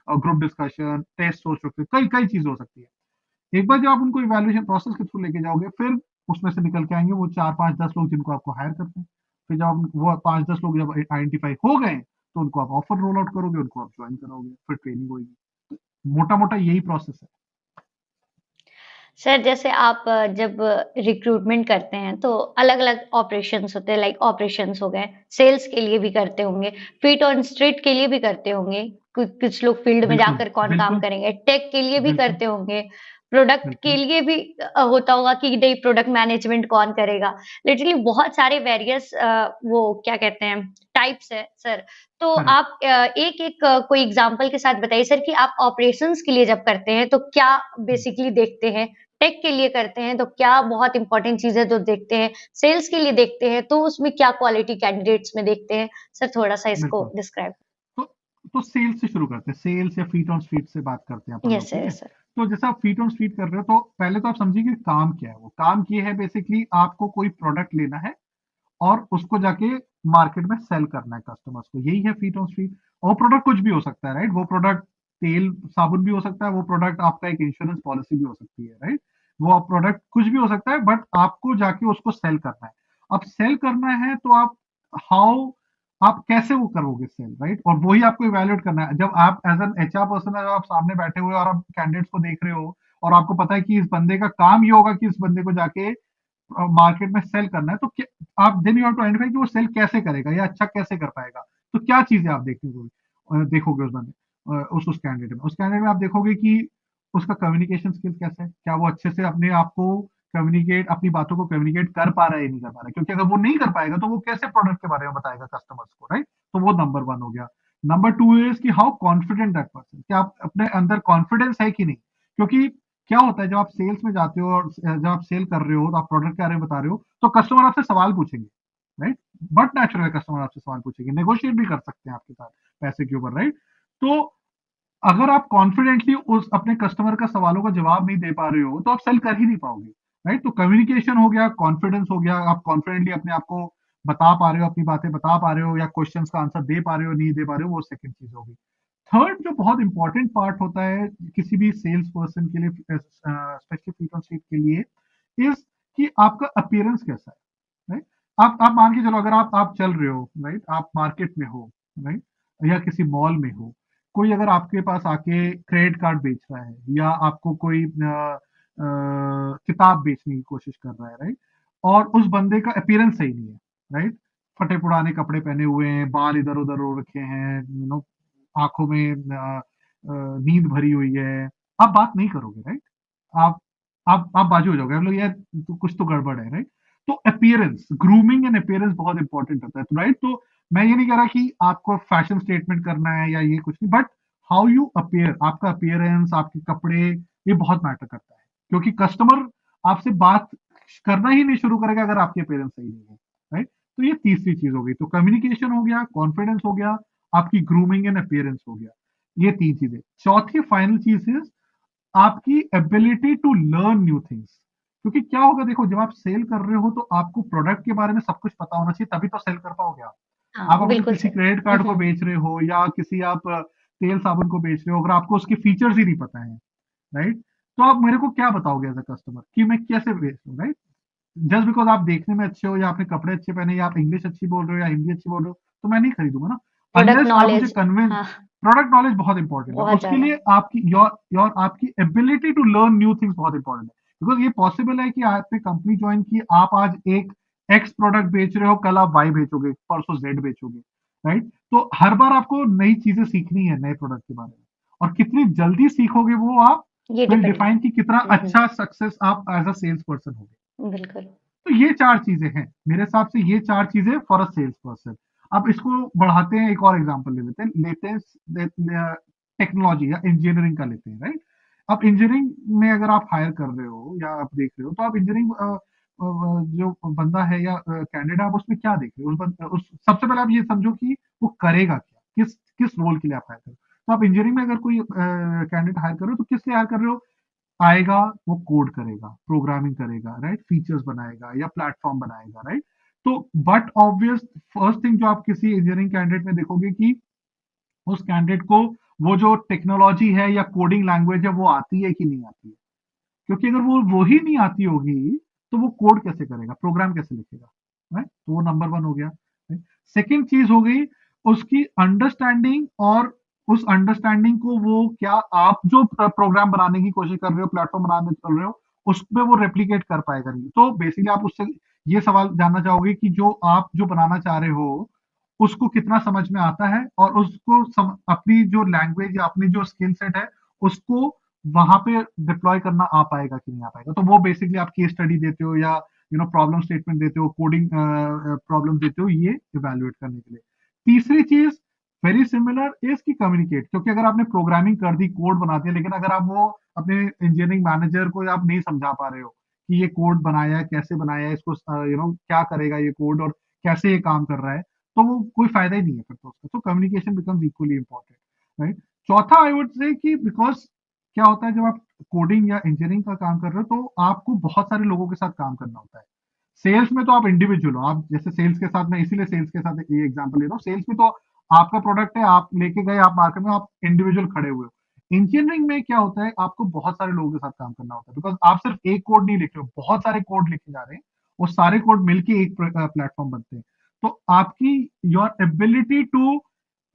group discussion, test हो सकते हैं, कई कई चीजें हो सकती है। एक बार जब आप उनको इवैल्यूएशन प्रोसेस के थ्रू लेके जाओगे, फिर उसमें से निकल के आएंगे वो 4 5 10 लोग जिनको आपको हायर करते हैं। फिर जब वो 5 10 लोग जब आइडेंटिफाई हो गए, तो उनको आप ऑफर रोल आउट करोगे, उनको आप ज्वाइन कराओगे, फिर ट्रेनिंग होगी। मोटा मोटा यही प्रोसेस है। सर जैसे आप जब रिक्रूटमेंट करते हैं तो अलग-अलग ऑपरेशंस होते हैं, लाइक ऑपरेशंस हो गए, सेल्स के लिए भी करते होंगे, फीट ऑन स्ट्रीट के लिए भी करते होंगे, कुछ लोग फील्ड में बिल्कुल जाकर कौन काम बिल्कुल करेंगे, टेक के लिए भी बिल्कुल करते होंगे, प्रोडक्ट के बिल्कुल। लिए भी होता होगा कि नहीं प्रोडक्ट मैनेजमेंट कौन करेगा। लिटरली बहुत सारे वेरियस वो क्या कहते हैं टाइप्स है सर। तो करेक्ट। आप एक-एक कोई एग्जांपल के साथ बताइए सर कि आप ऑपरेशंस के लिए जब करते हैं तो क्या बेसिकली देखते हैं? टेक के लिए करते हैं तो क्या बहुत इंपॉर्टेंट चीजें तो देखते हैं, सेल्स के लिए देखते हैं तो उसमें क्या क्वालिटी कैंडिडेट्स में देखते हैं? सर थोड़ा-सा इसको बिल्कुल। डिस्क्राइब। तो तो सेल्स से शुरू करते हैं, सेल्स या फीट ऑन स्ट्रीट से बात करते हैं अपन लोग, यस ठीक सर, है? सर। तो जैसे आप फीट ऑन स्ट्रीट कर रहे हो, तो पहले तो आप समझिए कि काम क्या है। वो काम ये है बेसिकली, आपको कोई प्रोडक्ट लेना है और उसको जाके मार्केट में सेल करना है कस्टमर्स को, यही है फीट ऑन स्ट्रीट। और प्रोडक्ट कुछ भी हो सकता है, राइट? वो प्रोडक्ट तेल साबुन भी हो सकता है, वो प्रोडक्ट आपका एक इंश्योरेंस पॉलिसी भी हो सकती है, राइट? वो प्रोडक्ट कुछ भी हो सकता है, बट आपको जाके उसको सेल करना है। अब सेल करना है तो आप हाउ आप कैसे वो करोगे सेल, राइट? और वही आपको इवेल्युएट करना है। जब आप एज एन एचआर पर्सन, जब आप सामने बैठे हुए और आप कैंडिडेट्स को देख रहे हो, और आपको पता है कि इस बंदे का काम ये होगा कि इस बंदे को जाके मार्केट में सेल करना है, तो आप then you have to identify कि वो सेल कैसे करेगा या अच्छा कैसे कर पाएगा। तो क्या चीजें आप देखोगे उस बंदे, उस कैंडिडेट में आप देखोगे कि उसका कम्युनिकेशन स्किल कैसा है, क्या वो अच्छे से अपने आप को कम्युनिकेट, अपनी बातों को कम्युनिकेट कर पा रहा है या नहीं कर पा रहा है, क्योंकि अगर वो नहीं कर पाएगा तो वो कैसे प्रोडक्ट के बारे में बताएगा कस्टमर्स को, राइट? तो वो नंबर वन हो गया। नंबर टू इज कि हाउ कॉन्फिडेंट दैट पर्सन, क्या आप अपने अंदर कॉन्फिडेंस है कि नहीं। क्योंकि क्या होता है, जब आप सेल्स में जाते हो और जब आप सेल कर रहे हो, तो आप प्रोडक्ट के बारे में बता रहे हो, तो कस्टमर आपसे सवाल पूछेंगे, राइट? बट नेचुरल कस्टमर आपसे सवाल पूछेंगे, नेगोशिएट भी कर सकते हैं आपके साथ पैसे के ऊपर, राइट? तो अगर आप कॉन्फिडेंटली उस अपने कस्टमर का सवालों का जवाब नहीं दे पा रहे हो, तो आप सेल कर ही नहीं पाओगे, राइट? तो कम्युनिकेशन हो गया, कॉन्फिडेंस हो गया, आप कॉन्फिडेंटली अपने आप को बता पा रहे हो, अपनी बातें बता पा रहे हो, या क्वेश्चंस का आंसर दे पा रहे हो, नहीं दे पा रहे हो, वो सेकंड चीज होगी। थर्ड जो बहुत इंपॉर्टेंट पार्ट होता है किसी भी सेल्स पर्सन के लिए, स्पेशली फीट ऑन स्ट्रीट के लिए, इज कि आपका अपीयरेंस कैसा है, राइट? आप मान के चलो, अगर आप चल रहे हो, राइट? आप मार्केट में हो, राइट? या किसी मॉल में हो, कोई अगर आपके पास आके क्रेडिट कार्ड बेच रहा है, या आपको कोई किताब बेचने की कोशिश कर रहा है, राइट? और उस बंदे का अपीयरेंस सही नहीं है, राइट? फटे पुराने कपड़े पहने हुए हैं, बाल इधर उधर हो रखे हैं, आंखों में नींद भरी हुई है, आप बात नहीं करोगे, राइट? आप आप बाजू हो जाओगे, हम लोग यार तो कुछ तो गड़बड़ है, राइट? तो अपीयरेंस, ग्रूमिंग एंड अपीयरेंस बहुत इंपॉर्टेंट होता है, राइट? तो मैं ये नहीं कह रहा कि आपको फैशन स्टेटमेंट करना है या ये कुछ नहीं, बट हाउ यू अपीयर, आपका अपीयरेंस, आपके कपड़े, ये बहुत मैटर करता है, क्योंकि कस्टमर आपसे बात करना ही नहीं शुरू करेगा अगर आपके अपीयरेंस सही नहीं है, राइट? तो ये तीसरी चीज हो गई, तो कम्युनिकेशन हो गया, कॉन्फिडेंस हो गया, आपकी ग्रूमिंग एंड अपीयरेंस हो गया, ये तीन चीजें। चौथी फाइनल चीज इज आपकी ability to learn new things, क्योंकि क्या होगा, देखो जब आप सेल कर रहे हो तो आपको प्रोडक्ट के बारे में सब कुछ पता होना चाहिए, तभी तो सेल कर पाओगे आप। हाँ, आप अगर बिल्कुल किसी सर। क्रेडिट कार्ड को बेच रहे हो या किसी आप तेल साबुन को बेच रहे हो, अगर आपको उसके फीचर्स ही नहीं पता है, राइट, तो आप मेरे को क्या बताओगे एज अ कस्टमर कि मैं कैसे बेच रहा हूँ, राइट? जस्ट बिकॉज आप देखने में अच्छे हो या आपने कपड़े अच्छे पहने या आप इंग्लिश अच्छी बोल रहे हो या हिंदी अच्छी बोल रहे हो, तो मैं नहीं खरीदूंगा ना, प्रोडक्ट अनलेस आप मुझे नॉलेज। कन्विंस। हाँ, प्रोडक्ट नॉलेज बहुत इंपॉर्टेंट है, बहुत उसके ज़्यादा। लिए आपकी योर आपकी ability to learn new things बहुत इंपॉर्टेंट है, बिकॉज ये पॉसिबल है कि आपने कंपनी ज्वाइन की, आप आज एक एक्स प्रोडक्ट बेच रहे हो, कल आप वाई बेचोगे, परसों जेड बेचोगे, राइट? तो हर बार आपको नई चीजें सीखनी है नए प्रोडक्ट के बारे में, और कितनी जल्दी सीखोगे वो आप ये विल डिपेंड डिफाइन करता कि कितना है। अच्छा सक्सेस आप एज अ सेल्स पर्सन होगे। बिल्कुल। तो ये चार चीजें हैं मेरे हिसाब से, ये चार चीजें फॉर अ सेल्स पर्सन। अब इसको बढ़ाते हैं, एक और एग्जांपल ले लेते हैं टेक्नोलॉजी या इंजीनियरिंग का लेते हैं, राइट? अब इंजीनियरिंग में अगर आप हायर कर रहे हो या आप देख रहे हो, तो आप इंजीनियरिंग जो बंदा है या कैंडिडेट, आप उसमें क्या देख रहे हो, सबसे पहले आप ये समझो कि वो करेगा क्या, किस किस रोल के लिए आप हायर कर रहे हो। तो आप इंजीनियरिंग में अगर कोई कैंडिडेट हायर कर रहे हो, तो किस लिए हायर कर रहे हो? आएगा, वो कोड करेगा, प्रोग्रामिंग करेगा, राइट, फीचर्स बनाएगा या प्लेटफॉर्म बनाएगा, राइट? तो बट ऑब्वियस फर्स्ट थिंग जो आप किसी इंजीनियरिंग कैंडिडेट में देखोगे कि उस कैंडिडेट को वो जो टेक्नोलॉजी है या कोडिंग लैंग्वेज है वो आती है कि नहीं आती है, क्योंकि अगर वो ही नहीं आती होगी तो वो कोड कैसे करेगा, प्रोग्राम कैसे लिखेगा, राइट? तो वो नंबर वन हो गया। सेकेंड चीज हो गई उसकी अंडरस्टैंडिंग, और उस अंडरस्टैंडिंग को वो क्या आप जो प्रोग्राम बनाने की कोशिश कर रहे हो, प्लेटफॉर्म बनाने चल रहे हो, उसमें वो रेप्लीकेट कर पाएगा नहीं। तो बेसिकली आप उससे ये सवाल जानना चाहोगे कि जो आप जो बनाना चाह रहे हो उसको कितना समझ में आता है, और उसको अपनी जो लैंग्वेज या अपनी जो स्किल सेट है उसको वहां पे डिप्लॉय करना आ पाएगा कि नहीं आ पाएगा। तो वो बेसिकली आप केस स्टडी देते हो या प्रॉब्लम स्टेटमेंट देते हो, कोडिंग प्रॉब्लम देते हो, ये इवेल्युएट करने के लिए। तीसरी चीज वेरी सिमिलर इज की कम्युनिकेट, क्योंकि अगर आपने प्रोग्रामिंग कर दी, कोड बना दिया, लेकिन अगर आप वो अपने इंजीनियरिंग मैनेजर को आप नहीं समझा पा रहे हो कि ये कोड बनाया है, कैसे बनाया है, इसको क्या करेगा ये कोड, और कैसे ये काम कर रहा है, तो वो कोई फायदा ही नहीं है फिर तो उसका। तो communication becomes equally important, right? चौथा आई वुड से कि बिकॉज क्या होता है, जब आप कोडिंग या इंजीनियरिंग का काम कर रहे हो तो आपको बहुत सारे लोगों के साथ काम करना होता है। सेल्स में तो आप इंडिविजुअल हो, आप जैसे सेल्स के साथ, मैं इसीलिए सेल्स के साथ ये एग्जांपल ले रहा हूँ, सेल्स में तो आपका प्रोडक्ट है, आप लेके गए, आप मार्केट में, आप इंडिविजुअल खड़े हुए हो। इंजीनियरिंग में क्या होता है, आपको बहुत सारे लोगों के साथ काम करना होता है, बिकॉज आप सिर्फ एक कोड नहीं लिख रहे हो, बहुत सारे कोड लिखे जा रहे हैं, वो सारे कोड मिलके एक प्लेटफॉर्म बनते हैं। तो आपकी your ability to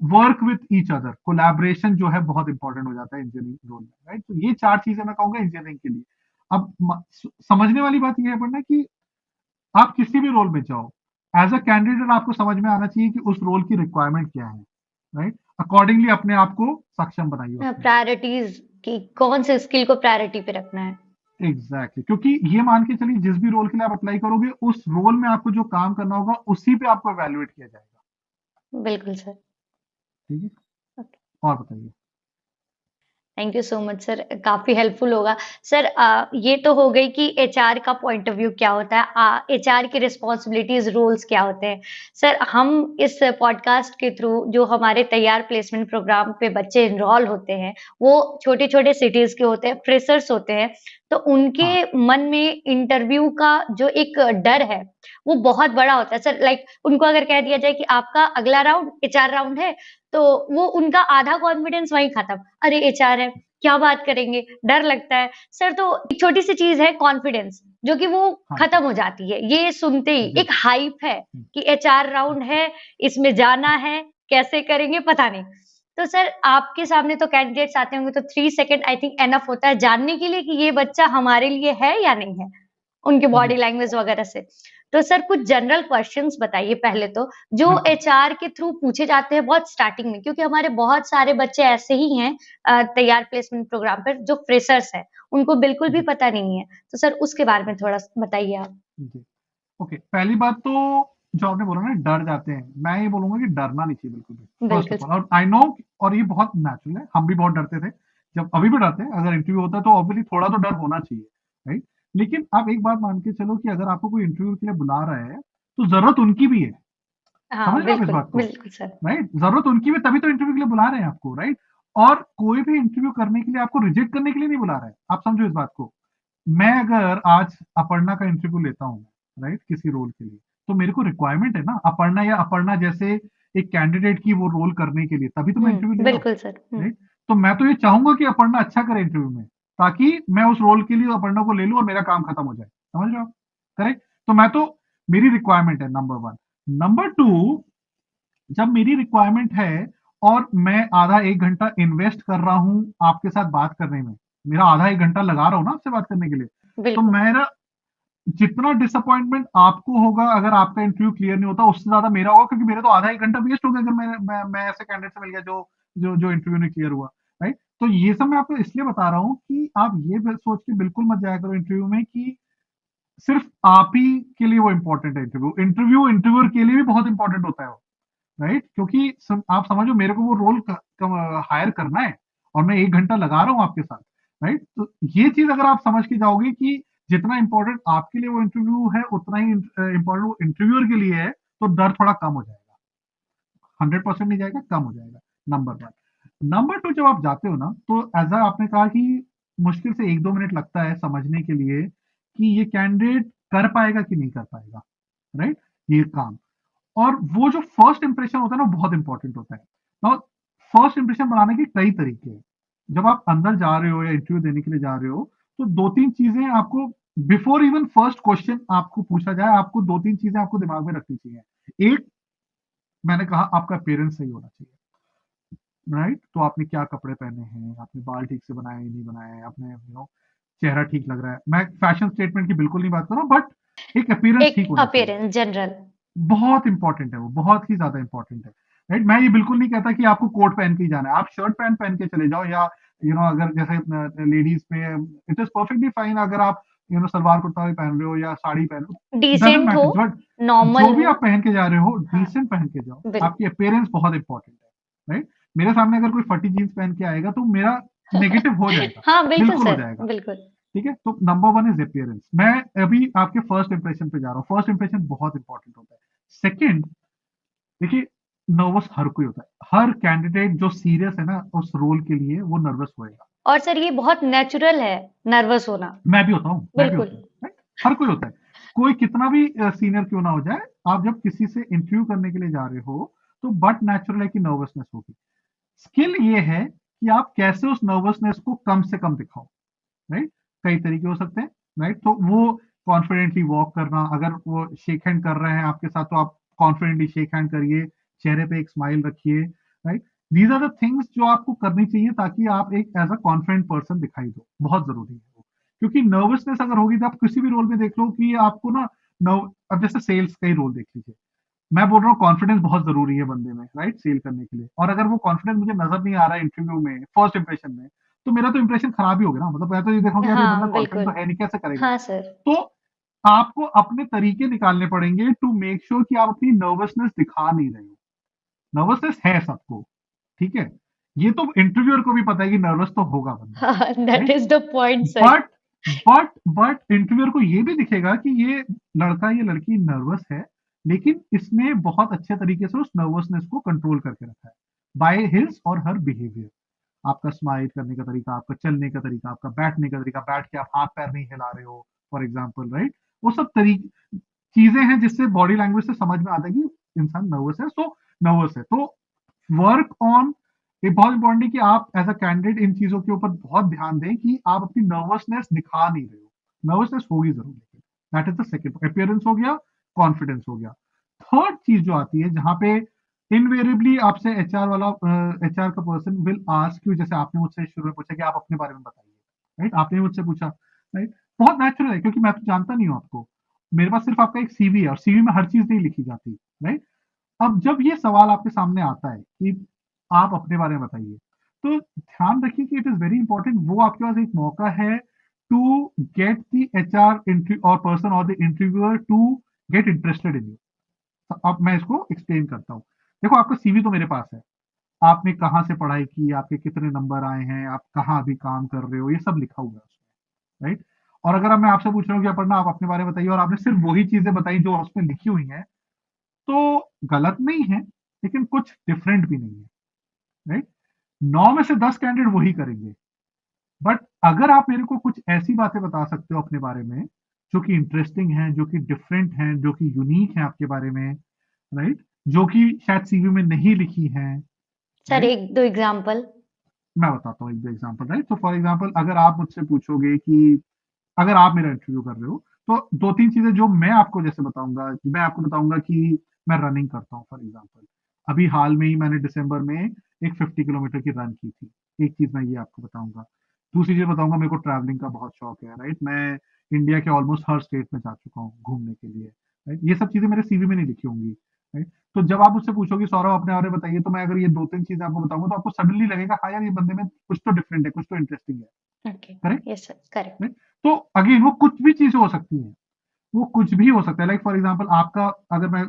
work with each other, collaboration जो है बहुत इंपॉर्टेंट हो जाता है इंजीनियरिंग रोल में, राइट? तो ये चार चीजें मैं कहूंगा इंजीनियरिंग के लिए। अब समझने वाली बात यह है पढ़ना कि आप किसी भी रोल में जाओ, एज अ कैंडिडेट आपको समझ में आना चाहिए कि उस रोल की रिक्वायरमेंट क्या है, राइट? अकॉर्डिंगली अपने आप को सक्षम बनाइए उसमें। प्रायोरिटीज कि कौन से स्किल को प्रायोरिटी पे रखना है। एग्जैक्टली, क्योंकि ये मान के चलिए जिस भी रोल के लिए आप अप्लाई करोगे, उस रोल में आपको जो काम करना होगा उसी पे आपको एवेल्युएट किया जाएगा। बिल्कुल सर। ठीक है, ओके। और बताइए। Thank you so much sir, काफ़ी हेल्पफुल होगा। सर ये तो हो गई कि एचआर का पॉइंट ऑफ व्यू क्या होता है, एचआर की रिस्पॉन्सिबिलिटीज़, रोल्स क्या होते हैं। सर हम इस पॉडकास्ट के थ्रू जो हमारे तैयार प्लेसमेंट प्रोग्राम पे बच्चे एनरोल होते हैं, वो छोटे-छोटे सिटीज़ के होते हैं, फ्रेशर्स होते हैं, तो उनके हाँ, मन में इंटरव्यू का जो एक डर है, वो बहुत बड़ा होता है। सर लाइक उनको अगर कह दिया जाए कि आपका अगला राउंड एचआर राउंड है, तो वो उनका आधा कॉन्फिडेंस वहीं खत्म। अरे एचआर है, क्या बात करेंगे, डर लगता है। सर तो एक छोटी सी चीज है कॉन्फिडेंस, जो कि वो हाँ जी, खत्म हो जाती है ये सुनते ही। जी, एक हाइप है हम्म, कि एचआर राउंड है, इसमें जाना है, कैसे करेंगे पता नहीं। तो सर आपके सामने तो कैंडिडेट्स आते होंगे, तो 3 सेकंड आई थिंक एनफ होता है जानने के लिए कि ये बच्चा हमारे लिए है या नहीं है, उनके बॉडी जी, लैंग्वेज वगैरह से। तो सर कुछ जनरल क्वेश्चंस बताइए पहले तो, जो बिल्कुल। एचआर के थ्रू पूछे जाते हैं बहुत स्टार्टिंग में, क्योंकि हमारे बहुत सारे बच्चे ऐसे ही हैं तैयार प्लेसमेंट प्रोग्राम पर जो फ्रेशर्स हैं, उनको बिल्कुल भी जी, पता नहीं है। तो सर उसके बारे में थोड़ा बताइए आप। जी। ओके, पहली बात तो जो आपने बोला ना डर जाते हैं, मैं ये बोलूंगा कि डरना नहीं चाहिए बिल्कुल भी, फर्स्ट बिल्कुल ऑफ ऑल। और आई नो, और ये बहुत नेचुरल है, हम भी बहुत डरते थे, जब अभी भी डरते हैं। अगर इंटरव्यू होता है तो ऑब्वियसली थोड़ा तो डर होना चाहिए, राइट। लेकिन आप एक बात मान के चलो कि अगर आपको कोई इंटरव्यू के लिए बुला रहा है तो जरूरत उनकी भी है। हाँ, समझ रहे हो आप इस बिल्कुल, बात को, बिल्कुल सर। राइट। जरूरत उनकी भी, तभी तो इंटरव्यू के लिए बुला रहे हैं आपको, राइट। और कोई भी इंटरव्यू करने के लिए आपको रिजेक्ट करने के लिए नहीं बुला रहा है, आप समझो इस बात को। मैं अगर आज अपर्णा का इंटरव्यू लेता हूँ, राइट, किसी रोल के लिए, तो मेरे को रिक्वायरमेंट है ना अपर्णा या अपर्णा जैसे एक कैंडिडेट की वो रोल करने के लिए, तभी तो मैं इंटरव्यू ले रहा हूँ, बिल्कुल सर। राइट। तो मैं तो ये चाहूंगा कि अपर्णा अच्छा करे इंटरव्यू में, ताकि मैं उस रोल के लिए अपर्णा को ले लूं और मेरा काम खत्म हो जाए। समझ रहे हो आप, करेक्ट। तो मैं तो, मेरी रिक्वायरमेंट है नंबर वन। नंबर टू, जब मेरी रिक्वायरमेंट है और मैं आधा एक घंटा इन्वेस्ट कर रहा हूं आपके साथ बात करने में, मेरा आधा एक घंटा लगा रहा हूं ना आपसे बात करने के लिए, तो बिल्कुल। मेरा जितना डिसअपॉइंटमेंट आपको होगा अगर आपका इंटरव्यू क्लियर नहीं होता, उससे ज्यादा मेरा होगा, क्योंकि मेरे तो आधा एक घंटा वेस्ट हो गया अगर मैं ऐसे कैंडिडेट से मिल गया जो जो जो इंटरव्यू नहीं क्लियर हुआ, राइट। तो ये सब मैं आपको इसलिए बता रहा हूँ कि आप ये सोच के बिल्कुल मत जाया करो इंटरव्यू में कि सिर्फ आप ही के लिए वो इंपॉर्टेंट है। इंटरव्यू इंटरव्यू इंटरव्यूअर के लिए भी बहुत इंपॉर्टेंट होता है, राइट। क्योंकि आप समझो, मेरे को वो रोल हायर करना है और मैं एक घंटा लगा रहा हूं आपके साथ, राइट। तो ये चीज अगर आप समझ के जाओगे कि जितना इंपॉर्टेंट आपके लिए वो इंटरव्यू है, उतना ही इंपॉर्टेंट वो इंटरव्यूअर के लिए है, तो डर थोड़ा कम हो जाएगा। 100% नहीं जाएगा, कम हो जाएगा, नंबर वन। नंबर टू, जब आप जाते हो ना, तो एज आपने कहा कि मुश्किल से 1-2 मिनट लगता है समझने के लिए कि ये कैंडिडेट कर पाएगा कि नहीं कर पाएगा, राइट, ये काम। और वो जो फर्स्ट इंप्रेशन होता है ना, बहुत इंपॉर्टेंट होता है। और फर्स्ट इंप्रेशन बनाने के कई तरीके हैं। जब आप अंदर जा रहे हो या इंटरव्यू देने के लिए जा रहे हो, तो दो तीन चीजें आपको, बिफोर इवन फर्स्ट क्वेश्चन आपको पूछा जाए, आपको दो तीन चीजें आपको दिमाग में रखनी चाहिए। एक, मैंने कहा आपका अपियरेंस सही होना चाहिए, राइट। तो आपने क्या कपड़े पहने हैं, आपने बाल ठीक से बनाए नहीं बनाए, आपने चेहरा ठीक लग रहा है। मैं फैशन स्टेटमेंट की बिल्कुल नहीं बात कर रहा हूँ, बट एक अपीयरेंस एक ठीक होनी चाहिए। Appearance general. बहुत इंपॉर्टेंट है वो, बहुत ही ज्यादा इंपॉर्टेंट है, राइट। मैं ये बिल्कुल नहीं कहता कि आपको कोट पहन के ही जाना है, आप शर्ट पैंट पहन के चले जाओ, या अगर जैसे लेडीज में इट इज परफेक्टली फाइन अगर आप सलवार कुर्ता भी पहन रहे हो या साड़ी पहन रहे हो, डजेंट डिसेंट हो, मैटर। बट जो नॉर्मल भी हो। आप पहन के जा रहे हो, हाँ, डिसेंट पहन के जाओ। आपकी बिल्कुल। अपेयरेंस बहुत इंपॉर्टेंट है, राइट। मेरे सामने अगर कोई फटी जीन्स पहन के आएगा तो मेरा नेगेटिव हो जाएगा, हाँ, बिल्कुल बिल्कुल हो सर, जाएगा। बिल्कुल। ठीक है, तो नंबर वन इज अपियरेंस। मैं अभी आपके फर्स्ट इंप्रेशन पे जा रहा हूँ, फर्स्ट इंप्रेशन बहुत इंपॉर्टेंट होता है। सेकंड, देखिए, नर्वस हर कोई होता है, हर कैंडिडेट जो सीरियस है ना उस रोल के लिए, वो नर्वस होएगा। और सर ये बहुत नेचुरल है, नर्वस होना। मैं भी होता हूँ, मैं भी बिल्कुल। होता हूँ, right? हर कोई होता है, कोई कितना भी सीनियर क्यों ना हो जाए। आप जब किसी से इंटरव्यू करने के लिए जा रहे हो, तो बट नेचुरल है कि नर्वसनेस होगी। स्किल ये है कि आप कैसे उस नर्वसनेस को कम से कम दिखाओ, राइट। कई तरीके हो सकते हैं, राइट। तो वो कॉन्फिडेंटली वॉक करना, अगर वो शेक हैंड कर रहे हैं आपके साथ, तो आप कॉन्फिडेंटली शेक हैंड करिए, चेहरे पे एक स्माइल रखिए, right. These are the things जो आपको करनी चाहिए ताकि आप एक एज अ कॉन्फिडेंट पर्सन दिखाई दो, बहुत जरूरी है वो। क्योंकि नर्वसनेस अगर होगी तो आप किसी भी रोल में देख लो कि आपको ना, नर्व, अब जैसे सेल्स का ही रोल देख लीजिए, मैं बोल रहा हूँ कॉन्फिडेंस बहुत जरूरी है बंदे में, राइट, सेल करने के लिए। और अगर वो कॉन्फिडेंस मुझे नजर नहीं आ रहा है इंटरव्यू में, फर्स्ट इंप्रेशन में, तो मेरा तो इंप्रेशन खराब ही हो गया ना। मतलब मैं तो ये देखूंगा यार ये बंदा हाँ, कॉन्फिडेंट बिल्कुल। तो है नहीं, कैसे करेगा। हाँ सर। तो आपको अपने तरीके निकालने पड़ेंगे टू मेक श्योर कि आप अपनी नर्वसनेस दिखा नहीं रहे हो। नर्वसनेस है सबको, ठीक है, ये तो इंटरव्यूअर को भी पता है कि नर्वस तो होगा बंदा, हाँ, that right. Is the point sir. But but interviewer को ये भी दिखेगा कि ये लड़का ये लड़की नर्वस है, लेकिन इसने बहुत अच्छे तरीके से उस नर्वसनेस को कंट्रोल करके रखा है बाय हिज और हर बिहेवियर। आपका स्माइल करने का तरीका, आपका चलने का तरीका, आपका बैठने का तरीका, बैठ के आप हाथ पैर नहीं हिला रहे हो फॉर एग्जाम्पल, राइट। वो सब तरीके, चीजें हैं जिससे बॉडी लैंग्वेज से समझ में आता है कि इंसान नर्वस है, सो नर्वस है। तो वर्क ऑन, ये बहुत इंपॉर्टेंट है कि आप एज अ कैंडिडेट इन चीजों के ऊपर बहुत ध्यान दें कि आप अपनी नर्वसनेस दिखा नहीं रहे हो। नर्वसनेस होगी जरूर, लेकिन that is the second, appearance हो गया, कॉन्फिडेंस हो गया। थर्ड चीज जो आती है, जहां पे इनवेरिएबली आपसे एचआर वाला, एचआर का पर्सन विल आस्क यू, जैसे आपने मुझसे शुरू में पूछा कि आप अपने बारे में बताइए, राइट, आपने मुझसे पूछा, राइट। बहुत नेचुरल है क्योंकि मैं तो जानता नहीं हूं आपको। मेरे पास सिर्फ आपका एक सीवी है और सीवी में हर चीज नहीं लिखी जाती, राइट? अब जब ये सवाल आपके सामने आता है कि आप अपने बारे में बताइए, तो ध्यान रखिए कि इट इज वेरी इंपॉर्टेंट, वो आपके पास एक मौका है टू गेट द एचआर और पर्सन और the interviewer to get interested in you. अब मैं इसको एक्सप्लेन करता हूँ। देखो, आपका सीवी तो मेरे पास है, आपने कहाँ से पढ़ाई की, आपके कितने नंबर आए हैं, आप कहाँ अभी काम कर रहे हो, ये सब लिखा हुआ है उसमें, राइट? और अगर अब मैं आपसे पूछ रहा हूँ कि अपर्णा आप अपने बारे में बताइए, और आपने सिर्फ वही चीजें बताई जो उसमें लिखी हुई हैं, तो गलत नहीं है, लेकिन कुछ डिफरेंट भी नहीं है, राइट? 9 में से 10 कैंडिडेट वही करेंगे। बट अगर आप मेरे को कुछ ऐसी बातें बता सकते हो अपने बारे में जो कि इंटरेस्टिंग है, जो कि डिफरेंट है, जो कि यूनिक है आपके बारे में, राइट, जो कि शायद सीवी में नहीं लिखी है, सर राइट, एक दो एग्जांपल। मैं बताता हूँ एक दो एग्जाम्पल, राइट? तो फॉर एग्जाम्पल, अगर आप मुझसे पूछोगे कि अगर आप मेरा इंटरव्यू कर रहे हो, तो दो तीन चीजें जो मैं आपको जैसे बताऊंगा, मैं आपको बताऊंगा कि मैं रनिंग करता हूँ फॉर एग्जाम्पल। अभी हाल में ही मैंने दिसंबर में एक 50 किलोमीटर की रन की थी। एक चीज मैं ये आपको बताऊंगा। दूसरी चीज बताऊंगा, मेरे को ट्रैवलिंग का बहुत शौक है, राइट? मैं इंडिया के ऑलमोस्ट हर स्टेट में जा चुका हूँ घूमने के लिए, राइट? ये सब चीजें मेरे सीवी में नहीं लिखी होंगी, राइट? तो जब आप मुझसे पूछोगे सौरभ अपने बारे में बताइए, तो मैं अगर ये दो तीन चीजें आपको बताऊंगा, तो आपको सडनली लगेगा हाँ यार, ये बंदे में कुछ तो डिफरेंट है, कुछ तो इंटरेस्टिंग है, okay. Correct? Yes sir, correct. Right? तो अगेन वो कुछ भी चीजें हो सकती हैं, वो कुछ भी हो सकता है। लाइक फॉर एग्जांपल, आपका, अगर मैं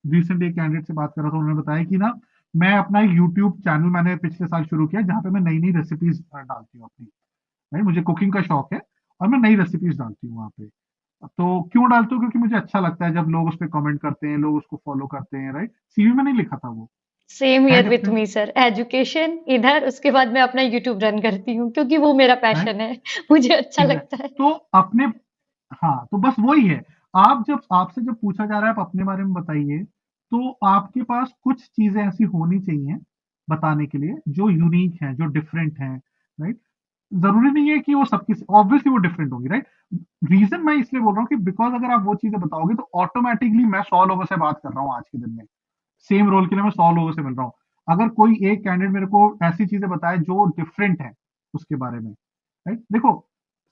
रिसेंटली एक कैंडिडेट से बात कर रहा था, उन्होंने बताया कि ना, मैं अपना एक यूट्यूब चैनल मैंने पिछले साल शुरू किया, जहां पे मैं नई नई रेसिपीज डालती हूँ अपनी, राइट? मुझे कुकिंग का शौक है और मैं नई रेसिपीज डालती हूँ वहां पे। तो क्यों डालती हूँ? क्योंकि मुझे अच्छा लगता है जब लोग उस पर कमेंट करते हैं, लोग उसको फॉलो करते हैं, राइट? सीवी में नहीं लिखा था वो, सेम है year with different, me sir, education इधर, उसके बाद मैं अपना यूट्यूब रन करती हूँ क्योंकि वो मेरा राइट? पैशन है। मुझे अच्छा एग्जैक्ट। लगता है। तो अपने, हाँ, तो बस वही है। आप जब, आपसे जब पूछा जा रहा है आप अपने बारे में बताइए, तो आपके पास कुछ चीजें ऐसी होनी चाहिए बताने के लिए जो यूनिक है, जो डिफरेंट है, राइट? जरूरी नहीं है कि वो सबकी, ऑब्वियसली वो डिफरेंट होगी, राइट? रीजन मैं इसलिए बोल रहा हूँ कि बिकॉज अगर आप वो चीजें बताओगे, तो ऑटोमेटिकली मैं 100 लोगों से बात कर रहा हूँ आज के दिन में, सेम रोल के लिए मैं 100 लोगों से मिल रहा हूँ। अगर कोई एक कैंडिडेट मेरे को ऐसी चीजें बताए जो डिफरेंट है उसके बारे में, राइट? देखो,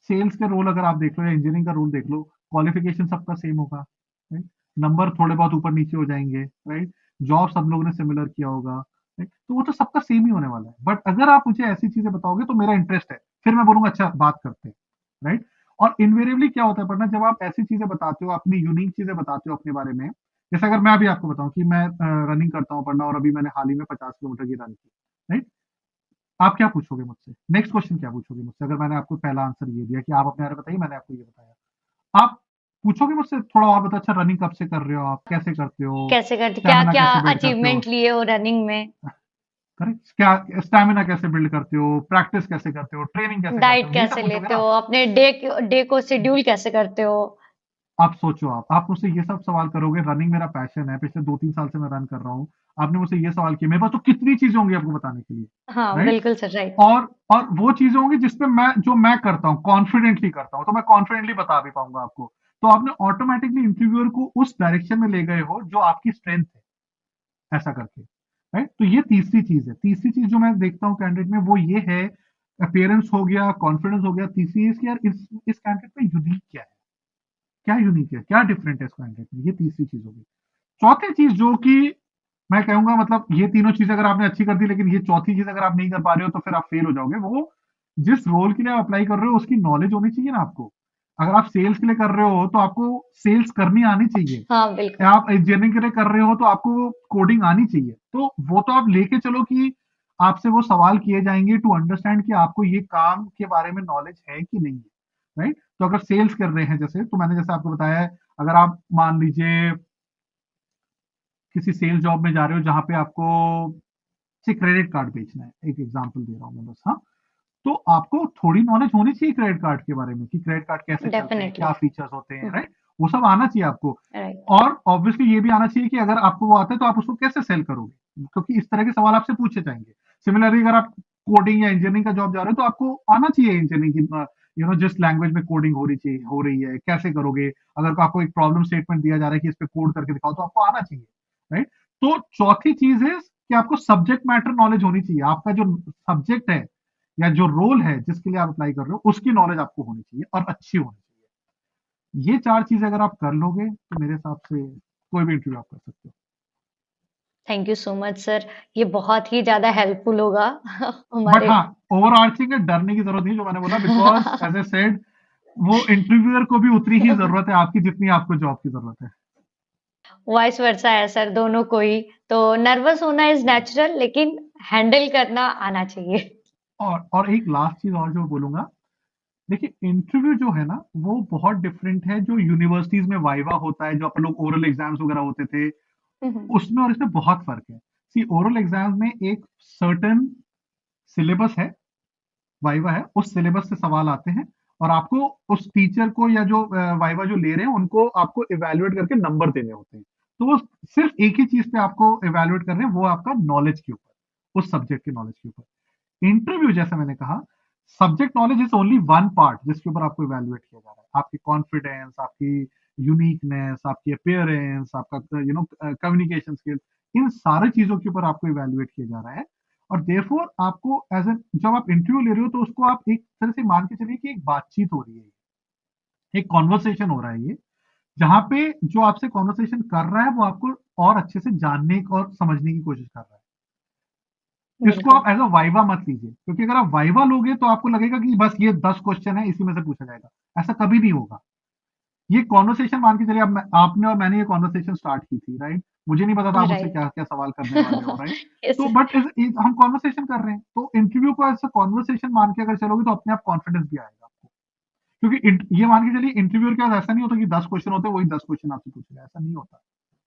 सेल्स के रोल अगर आप देख लो या इंजीनियरिंग का रोल देख लो, क्वालिफिकेशन सबका सेम होगा, राइट? नंबर थोड़े बहुत ऊपर नीचे हो जाएंगे, राइट? जॉब सब लोगों ने सिमिलर किया होगा, राइट? तो वो तो सबका सेम ही होने वाला है। बट अगर आप मुझे ऐसी चीजें बताओगे तो मेरा इंटरेस्ट है, फिर मैं बोलूंगा अच्छा बात करते हैं, राइट? और इनवेरिएबली क्या होता है, पढ़ना, जब आप ऐसी चीजें बताते हो, अपनी यूनिक चीजें बताते हो अपने बारे में, जैसे अगर मैं अभी आपको बताऊं कि मैं रनिंग करता हूँ पढ़ना, और अभी मैंने हाल ही में 50 किलोमीटर की रन की, राइट? आप क्या पूछोगे मुझसे, नेक्स्ट क्वेश्चन क्या पूछोगे मुझसे, अगर मैंने आपको पहला आंसर ये दिया कि आप अपने बारे में बताइए, मैंने आपको ये बताया, आप पूछोगे मुझसे थोड़ा और बता, अच्छा रनिंग कब से कर रहे हो, आप कैसे करते हो, कैसे करते, क्या स्टैमिना क्या कैसे बिल्ड करते हो, अचीवमेंट लिए हो रनिंग में? करेक्ट, क्या स्टैमिना कैसे बिल्ड करते हो, प्रैक्टिस कैसे करते हो, ट्रेनिंग कैसे करते डाइट हो, यही सब कैसे पूछोगे लेते ना? हो, अपने डे को शेड्यूल कैसे करते हो? आप सोचो, आप मुझसे ये सब सवाल करोगे, रनिंग मेरा पैशन है, पिछले 2-3 साल से मैं रन कर रहा हूँ, आपने मुझसे ये सवाल किया, मेरे पास तो कितनी चीजें होंगी आपको बताने के लिए, हाँ राइट? बिल्कुल सर, राइट। और वो चीजें होंगी जिसपे मैं, जो मैं करता हूँ कॉन्फिडेंटली करता हूँ, तो मैं कॉन्फिडेंटली बता भी पाऊंगा आपको। तो आपने ऑटोमेटिकली इंटरव्यूअर को उस डायरेक्शन में ले गए हो जो आपकी स्ट्रेंथ है, ऐसा करके, राइट? तो ये तीसरी चीज है। तीसरी चीज जो मैं देखता हूँ कैंडिडेट में, वो ये है, अपियरेंस हो गया, कॉन्फिडेंस हो गया, तीसरी चीज कि यार इस कैंडिडेट में यूनिक क्या है, क्या यूनिक है, क्या डिफरेंट है इस कैंडिडेट में, ये तीसरी चीज होगी। चौथी चीज जो कि मैं कहूंगा, मतलब ये तीनों चीज अगर आपने अच्छी कर दी, लेकिन ये चौथी चीज अगर आप नहीं कर पा रहे हो, तो फिर आप फेल हो जाओगे। वो, जिस रोल के लिए आप अप्लाई कर रहे हो उसकी नॉलेज होनी चाहिए ना आपको। अगर आप सेल्स के लिए कर रहे हो तो आपको सेल्स करनी आनी चाहिए, हाँ बिल्कुल। या आप इंजीनियरिंग के लिए कर रहे हो तो आपको कोडिंग आनी चाहिए। तो वो तो आप लेके चलो कि आपसे वो सवाल किए जाएंगे टू अंडरस्टैंड कि आपको ये काम के बारे में नॉलेज है कि नहीं है, राइट? तो अगर सेल्स कर रहे हैं, जैसे तो मैंने जैसे आपको बताया है, अगर आप मान लीजिए किसी सेल्स जॉब में जा रहे हो जहां पे आपको से क्रेडिट कार्ड बेचना है, एक एग्जांपल दे रहा हूं मैं बस, हाँ, तो आपको थोड़ी नॉलेज होनी चाहिए क्रेडिट कार्ड के बारे में, कि क्रेडिट कार्ड कैसे चलते हैं, डेफिनेटली। क्या फीचर्स होते हैं, राइट? वो सब आना चाहिए आपको। राइट। और ऑब्वियसली ये भी आना चाहिए कि अगर आपको वो आता है तो आप उसको कैसे सेल करोगे, क्योंकि इस तरह के सवाल आपसे पूछे जाएंगे। सिमिलरली अगर आप कोडिंग या इंजीनियरिंग का जॉब जा रहे हो, तो आपको आना चाहिए इंजीनियरिंग की, जिस लैंग्वेज में कोडिंग हो रही चाहिए, हो रही है, कैसे करोगे। अगर आपको एक प्रॉब्लम स्टेटमेंट दिया जा रहा है कि इस पे कोड करके दिखाओ, तो आपको आना चाहिए, राइट? तो चौथी चीज है कि आपको सब्जेक्ट मैटर नॉलेज होनी चाहिए, आपका जो सब्जेक्ट है या जो रोल है जिसके लिए आप अप्लाई कर रहे हो, उसकी नॉलेज आपको होनी चाहिए और अच्छी होनी चाहिए। ये 4 चीजें अगर आप कर लोगे तो मेरे हिसाब से कोई भी इंटरव्यू आप कर सकते हो। Thank you so much sir, ये बहुत ही ज़्यादा हेल्पफुल होगा बट हमारे। हाँ, ओवरआर्चिंग है, डरने की जरूरत नहीं, जो मैंने बोला, बिकॉज एज ए सेड वो इंटरव्यूअर को भी उतनी ही जरूरत है आपकी जितनी आपको जॉब की जरूरत है। वाइस वर्सा है सर, दोनों को ही। तो नर्वस होना इज़ नेचुरल, लेकिन हैंडल करना आना चाहिए। और एक लास्ट चीज और जो बोलूंगा, देखिए इंटरव्यू जो है ना वो बहुत डिफरेंट है। जो यूनिवर्सिटीज में वाइवा होता है, जो अपन लोग ओरल एग्जाम्स वगैरह होते थे, हुँ, हुँ। उसमें और इसमें बहुत फर्क है। सी, ओरल एग्जाम्स में एक सर्टन सिलेबस है, वाइवा है, उस सिलेबस से सवाल आते हैं, और आपको उस टीचर को या जो वाइवा जो ले रहे हैं उनको आपको इवेल्युएट करके नंबर देने होते हैं। तो वो सिर्फ एक ही चीज पे आपको इवेल्युएट कर रहे हैं, वो आपका नॉलेज के ऊपर, उस सब्जेक्ट के नॉलेज के ऊपर। इंटरव्यू जैसे मैंने कहा, subject knowledge is only one part जिसके ऊपर आपको इवेल्युएट किया जा रहा है। आपकी कॉन्फिडेंस, आपकी यूनिकनेस, आपकी अपियरेंस, आपका कम्युनिकेशन स्किल्स, इन सारी चीजों के ऊपर आपको इवेल्युएट किया जा रहा है। और देयरफॉर आपको एज ए, जब आप इंटरव्यू ले रहे हो तो उसको आप एक तरह से मान के चलिए कि एक बातचीत हो रही है, एक कॉन्वर्सेशन हो रहा है ये, जहां पे जो आपसे कॉन्वर्सेशन कर रहा है वो आपको और अच्छे से जानने और समझने की कोशिश कर रहा है। इसको बिल्कुल। आप एज अ वाइवा मत लीजिए, क्योंकि अगर आप वाइवा लोगे तो आपको लगेगा कि बस ये 10 क्वेश्चन है, इसी में से पूछा जाएगा। ऐसा कभी नहीं होगा। ये कॉन्वर्सेशन मान के चलिए, अब आपने और मैंने ये कॉन्वर्सेशन स्टार्ट की थी, राइट? मुझे नहीं पता था आप मुझसे राइट। क्या क्या सवाल करने वाले हो, राइट? यस। तो बट हम कॉन्वर्सेशन कर रहे हैं, तो इंटरव्यू को ऐसा कॉन्वर्सेशन मान के अगर चलोगे तो अपने आप कॉन्फिडेंस भी आएगा आपको। क्योंकि ये मान के चलिए इंटरव्यूअर के पास ऐसा नहीं होता कि 10 क्वेश्चन होते हैं, वही 10 क्वेश्चन आपसे पूछेगा, ऐसा नहीं होता।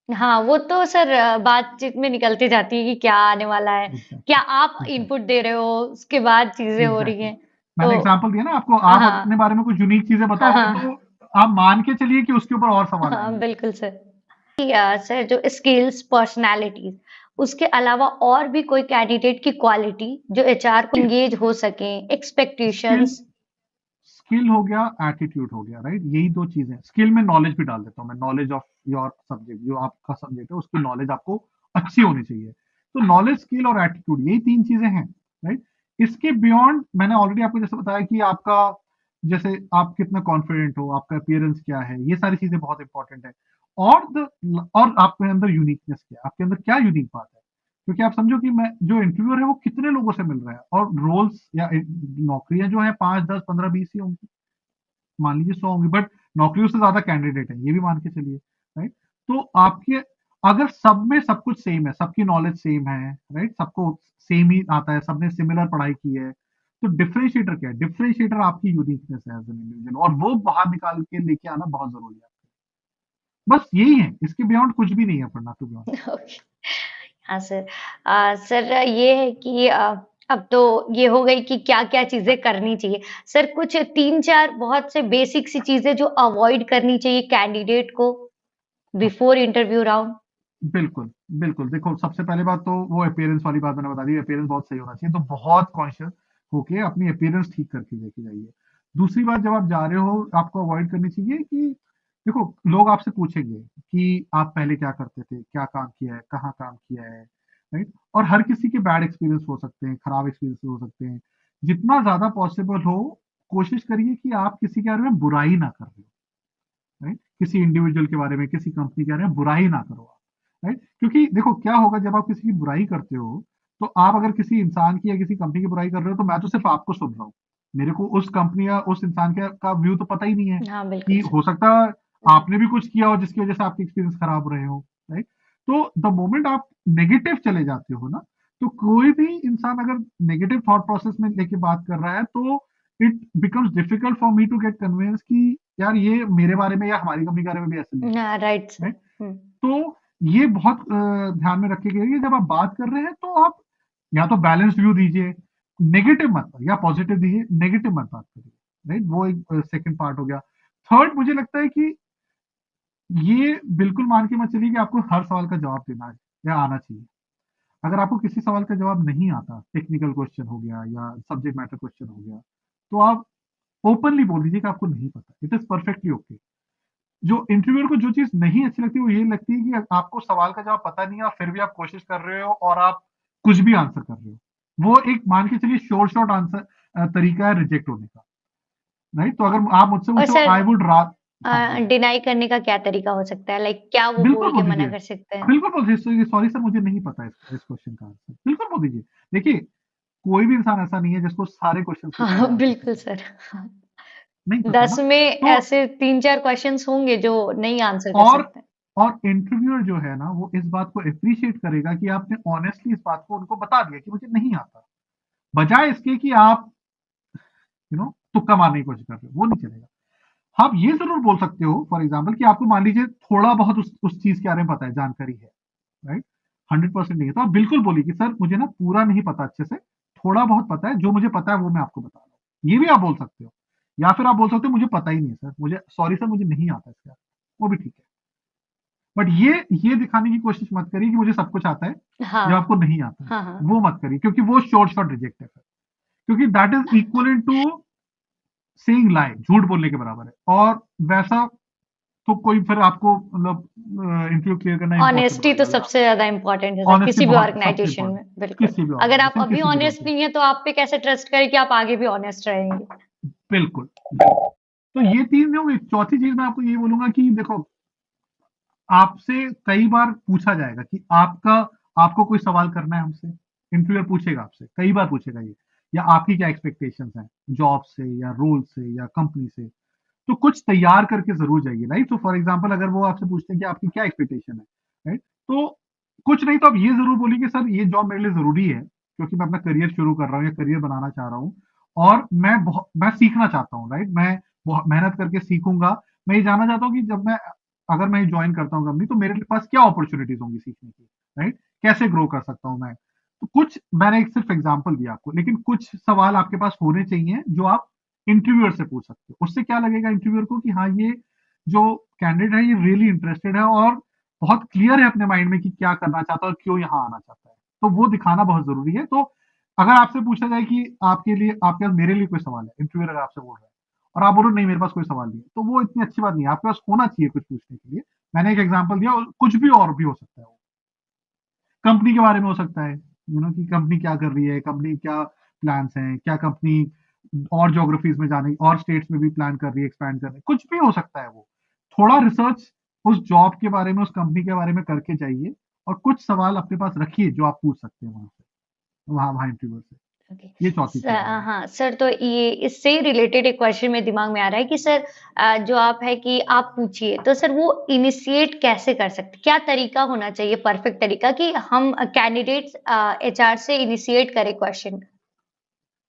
हाँ, वो तो सर बातचीत में निकलती जाती है कि क्या आने वाला है, क्या आप एग्जैक्टली, इनपुट दे रहे हो, उसके बाद चीज़ें हो रही एग्जैक्टली। हैं। तो मैंने एग्जांपल दिया ना आपको, हाँ, आप अपने हाँ। बारे में कुछ यूनिक चीजें हाँ, बताओगे तो हाँ। आप मान के चलिए कि उसके ऊपर और सवाल हाँ, आएंगे। बिल्कुल सर। सर जो स्किल्स, पर्सनैलिटीज़, उसके अलावा और भी कोई कैंडिडेट की क्वालिटी जो एचआर को एंगेज हो सकें, स्किल एक्सपेक्टेशंस। स्किल हो गया, एटीट्यूड हो गया, राइट? यही दो चीजें। स्किल में नॉलेज भी डाल देता हूँ मैं, नॉलेज ऑफ योर सब्जेक्ट, जो आपका सब्जेक्ट है उसकी नॉलेज आपको अच्छी होनी चाहिए। तो नॉलेज, स्किल और एटीट्यूड, यही 3 चीजें हैं, राइट? इसके बियॉन्ड मैंने ऑलरेडी आपको जैसे बताया कि आपका, जैसे आप कितना कॉन्फिडेंट हो, आपका अपीयरेंस क्या है, ये सारी चीजें बहुत इंपॉर्टेंट है। और आपके अंदर यूनिकनेस क्या है, आपके अंदर क्या यूनिक बात है। क्योंकि आप समझो कि मैं, जो इंटरव्यूअर है वो कितने लोगों से मिल रहा है, और रोल्स या नौकरियां जो है 5, 10, 15, 20 ही होंगी, मान लीजिए 100 होंगी, बट नौकरियों से ज्यादा कैंडिडेट है, ये भी मान के चलिए, राइट? तो आपके, अगर सब में सब कुछ सेम है, सबकी नॉलेज सेम है, राइट, सबको सेम ही आता है, सबने सिमिलर पढ़ाई की है, तो डिफरेंशिएटर क्या है? डिफरेंशिएटर आपकी यूनिकनेस है एज एन इंडिविजुअल, और वो बाहर निकाल के लेके आना बहुत जरूरी है। बस यही है, इसके बियॉन्ड कुछ भी नहीं है पढ़ना, टू बी ऑनेस्ट। ओके। हाँ सर। सर ये है कि अब तो ये हो गई कि क्या-क्या चीज़ें करनी चाहिए। सर कुछ 3-4 बहुत से बेसिक सी चीज़ें जो अवॉइड करनी चाहिए कैंडिडेट को हाँ, बिफोर इंटरव्यू राउंड? बिल्कुल, बिल्कुल। देखो, सबसे पहली बात तो वो अपीयरेंस वाली बात मैंने बता दी, अपीयरेंस बहुत सही होना चाहिए, तो बहुत कॉन्शियस होके अपनी अपीयरेंस ठीक करके लेके जाइए। दूसरी बात, जब आप जा रहे हो, आपको अवॉइड करनी चाहिए कि, देखो, लोग आपसे पूछेंगे कि आप पहले क्या करते थे, क्या काम किया है, कहाँ काम किया है, राइट? और हर किसी के बैड एक्सपीरियंस हो सकते हैं, खराब एक्सपीरियंस हो सकते हैं। जितना ज़्यादा पॉसिबल हो, कोशिश करिए कि आप किसी के बारे में बुराई ना कर रहे हो, राइट? किसी इंडिविजुअल के बारे में, किसी कंपनी के बारे में बुराई ना करो आप, राइट? क्योंकि देखो क्या होगा, जब आप किसी की बुराई करते हो, तो आप अगर किसी इंसान की या किसी कंपनी की बुराई कर रहे हो, तो मैं तो सिर्फ आपको सुन रहा हूँ, मेरे को उस कंपनी या उस इंसान का व्यू तो पता ही नहीं है, हाँ, बिल्कुल कि सर। हो सकता है आपने भी कुछ किया हो जिसकी वजह से आपके एक्सपीरियंस खराब रहे हो, राइट? तो द मोमेंट आप नेगेटिव चले जाते हो ना, तो कोई भी इंसान अगर नेगेटिव थॉट प्रोसेस में लेके बात कर रहा है, तो it becomes difficult for me to get convince कि यार ये मेरे बारे में या हमारी कंपनी के बारे में भी ऐसे नहीं हाँ, राइट है, सर। राइट? हुँ। तो ये बहुत ध्यान में रखिएगा कि जब आप बात कर रहे हैं तो आप या तो बैलेंस व्यू दीजिए, नेगेटिव मत, या पॉजिटिव दीजिए, नेगेटिव मत बात करिए, राइट? वो एक सेकंड पार्ट हो गया। थर्ड, मुझे लगता है कि ये बिल्कुल मान के मत चलिए कि आपको हर सवाल का जवाब देना है या आना चाहिए। अगर आपको किसी सवाल का जवाब नहीं आता, टेक्निकल क्वेश्चन हो गया या सब्जेक्ट मैटर क्वेश्चन हो गया, तो आप ओपनली बोल दीजिए कि आपको नहीं पता, इट इज परफेक्टली ओके। जो इंटरव्यूअर को जो चीज नहीं अच्छी लगती, वो ये लगती है कि आपको सवाल का जवाब पता नहीं है और फिर भी आप कोशिश कर रहे हो और आप कुछ भी आंसर कर रहे हो। वो एक मान के चलिए शॉर्ट शॉर्ट आंसर तरीका है रिजेक्ट होने का, राइट? तो अगर आप मुझसे और पूछो, सर आई वुड रात, हाँ बोलिए। डिनाई करने का क्या तरीका हो सकता है? लाइक क्या वो बिल्कुल बोल के बोल मना दीजिए, कर सकते हैं? बिल्कुल बोल दीजिए, सॉरी सर मुझे नहीं पता इस क्वेश्चन का आंसर, बिल्कुल बोल दीजिए। देखिए, कोई भी इंसान ऐसा नहीं है जिसको सारे क्वेश्चंस के हाँ, सारे आंसर बिल्कुल पता है, सर। हाँ, नहीं पता 10 ना? में तो ऐसे 3-4 क्वेश्चंस होंगे जो नहीं आंसर कर और सकते हैं। और इंटरव्यूअर जो है ना, वो इस बात को एप्रिशिएट करेगा कि आपने ऑनेस्टली इस बात को उनको बता दिया कि मुझे नहीं आता। बजाय इसके कि आप तुक्का मारने की कोशिश कर रहे हो, वो नहीं चलेगा। आप ये ज़रूर बोल सकते हो फॉर एग्जांपल कि आपको मान लीजिए थोड़ा बहुत उस चीज़ के बारे में पता है, जानकारी है, राइट? 100% नहीं है, तो आप बिल्कुल बोलिए कि सर मुझे ना पूरा नहीं पता अच्छे से, थोड़ा बहुत पता है, जो मुझे पता है वो मैं आपको बता रहा हूँ। ये भी आप बोल सकते हो। या फिर आप बोल सकते हो मुझे पता ही नहीं है सर, मुझे सॉरी सर मुझे नहीं आता इसका, वो भी ठीक है। बट ये दिखाने की कोशिश मत करिए कि मुझे सब कुछ आता है, जब हाँ। आपको नहीं आता है। हाँ, हाँ। वो मत करिए क्योंकि वो शॉर्ट रिजेक्ट है फिर। क्योंकि that is equal to saying lie, झूठ बोलने के बराबर है। और वैसा तो कोई फिर आपको मतलब इंटरव्यू क्लियर करना इम्पॉसिबल ऑनेस्टी हो तो जाएगा। सबसे ज़्यादा इम्पोर्टेंट है सर, ऑनेस्टली किसी भी बहुत सबसे ऑर्गनाइजेशन इंपॉर्टेंट, में, बिल्कुल। किसी भी अगर आप ऑर्गेनाइजेशन, अभी किसी भी रोल ऑनेस्ट पे। नहीं है, तो आप पे कैसे ट्रस्ट करें कि आप आगे भी ऑनेस्ट रहेंगे? बिल्कुल। तो ये तीन होंगे। चौथी चीज मैं आपको ये बोलूंगा कि देखो, आपसे कई बार पूछा जाएगा कि आपको कोई सवाल करना है हमसे। इंटरव्यूअर पूछेगा आपसे, कई बार पूछेगा ये, या आपकी क्या एक्सपेक्टेशंस हैं जॉब से या रोल से या कंपनी से। तो कुछ तैयार करके जरूर जाइए, राइट? तो फॉर एग्जाम्पल अगर वो आपसे पूछते हैं कि आपकी क्या एक्सपेक्टेशन है, राइट? तो कुछ नहीं तो आप ये जरूर बोलिए कि सर ये जॉब मेरे लिए जरूरी है, क्योंकि मैं अपना करियर शुरू कर रहा हूँ या करियर बनाना चाह रहा हूँ, और मैं सीखना चाहता हूँ, राइट? मैं बहुत मेहनत करके सीखूंगा। मैं ये जानना चाहता हूँ कि अगर मैं ज्वाइन करता हूँ कंपनी, तो मेरे पास क्या अपॉर्चुनिटीज होंगी सीखने की, राइट? कैसे ग्रो कर सकता हूँ मैं? तो कुछ मैंने एक सिर्फ एग्जाम्पल दिया आपको, लेकिन कुछ सवाल आपके पास होने चाहिए जो आप इंटरव्यूअर से पूछ सकते हो। उससे क्या लगेगा इंटरव्यूअर को कि हाँ, ये जो कैंडिडेट है ये रियली इंटरेस्टेड है और बहुत क्लियर है अपने माइंड में कि क्या करना चाहता है और क्यों यहाँ आना चाहता है। तो वो दिखाना बहुत जरूरी है। तो अगर आपसे पूछा जाए कि आपके पास मेरे लिए कोई सवाल है, इंटरव्यूअर अगर आपसे बोल रहा है और आप बोलो नहीं मेरे पास कोई सवाल नहीं है, तो वो इतनी अच्छी बात नहीं है। आपके पास होना चाहिए कुछ पूछने के लिए। मैंने एक एग्जाम्पल दिया, और कुछ भी और भी हो सकता है। वो कंपनी के बारे में हो सकता है, कि कंपनी क्या कर रही है, कंपनी क्या प्लान्स हैं, क्या कंपनी और ज्योग्राफीज में जाने और स्टेट्स में भी प्लान कर रही है, एक्सपैंड कर रही है, कुछ भी हो सकता है। वो थोड़ा रिसर्च उस जॉब के बारे में, उस कंपनी के बारे में करके जाइए, और कुछ सवाल अपने पास रखिए जो आप पूछ सकते हैं वहां से, वहां इंटरव्यू से। ओके। ये चौथी चीज रहेगी। हाँ सर, तो ये इससे रिलेटेड एक क्वेश्चन मेरे दिमाग में आ रहा है कि सर, जो आप है कि आप पूछिए, तो सर वो इनिशिएट कैसे कर सकते, क्या तरीका होना चाहिए, परफेक्ट तरीका कि हम कैंडिडेट्स एचआर से इनिशिएट करें क्वेश्चन?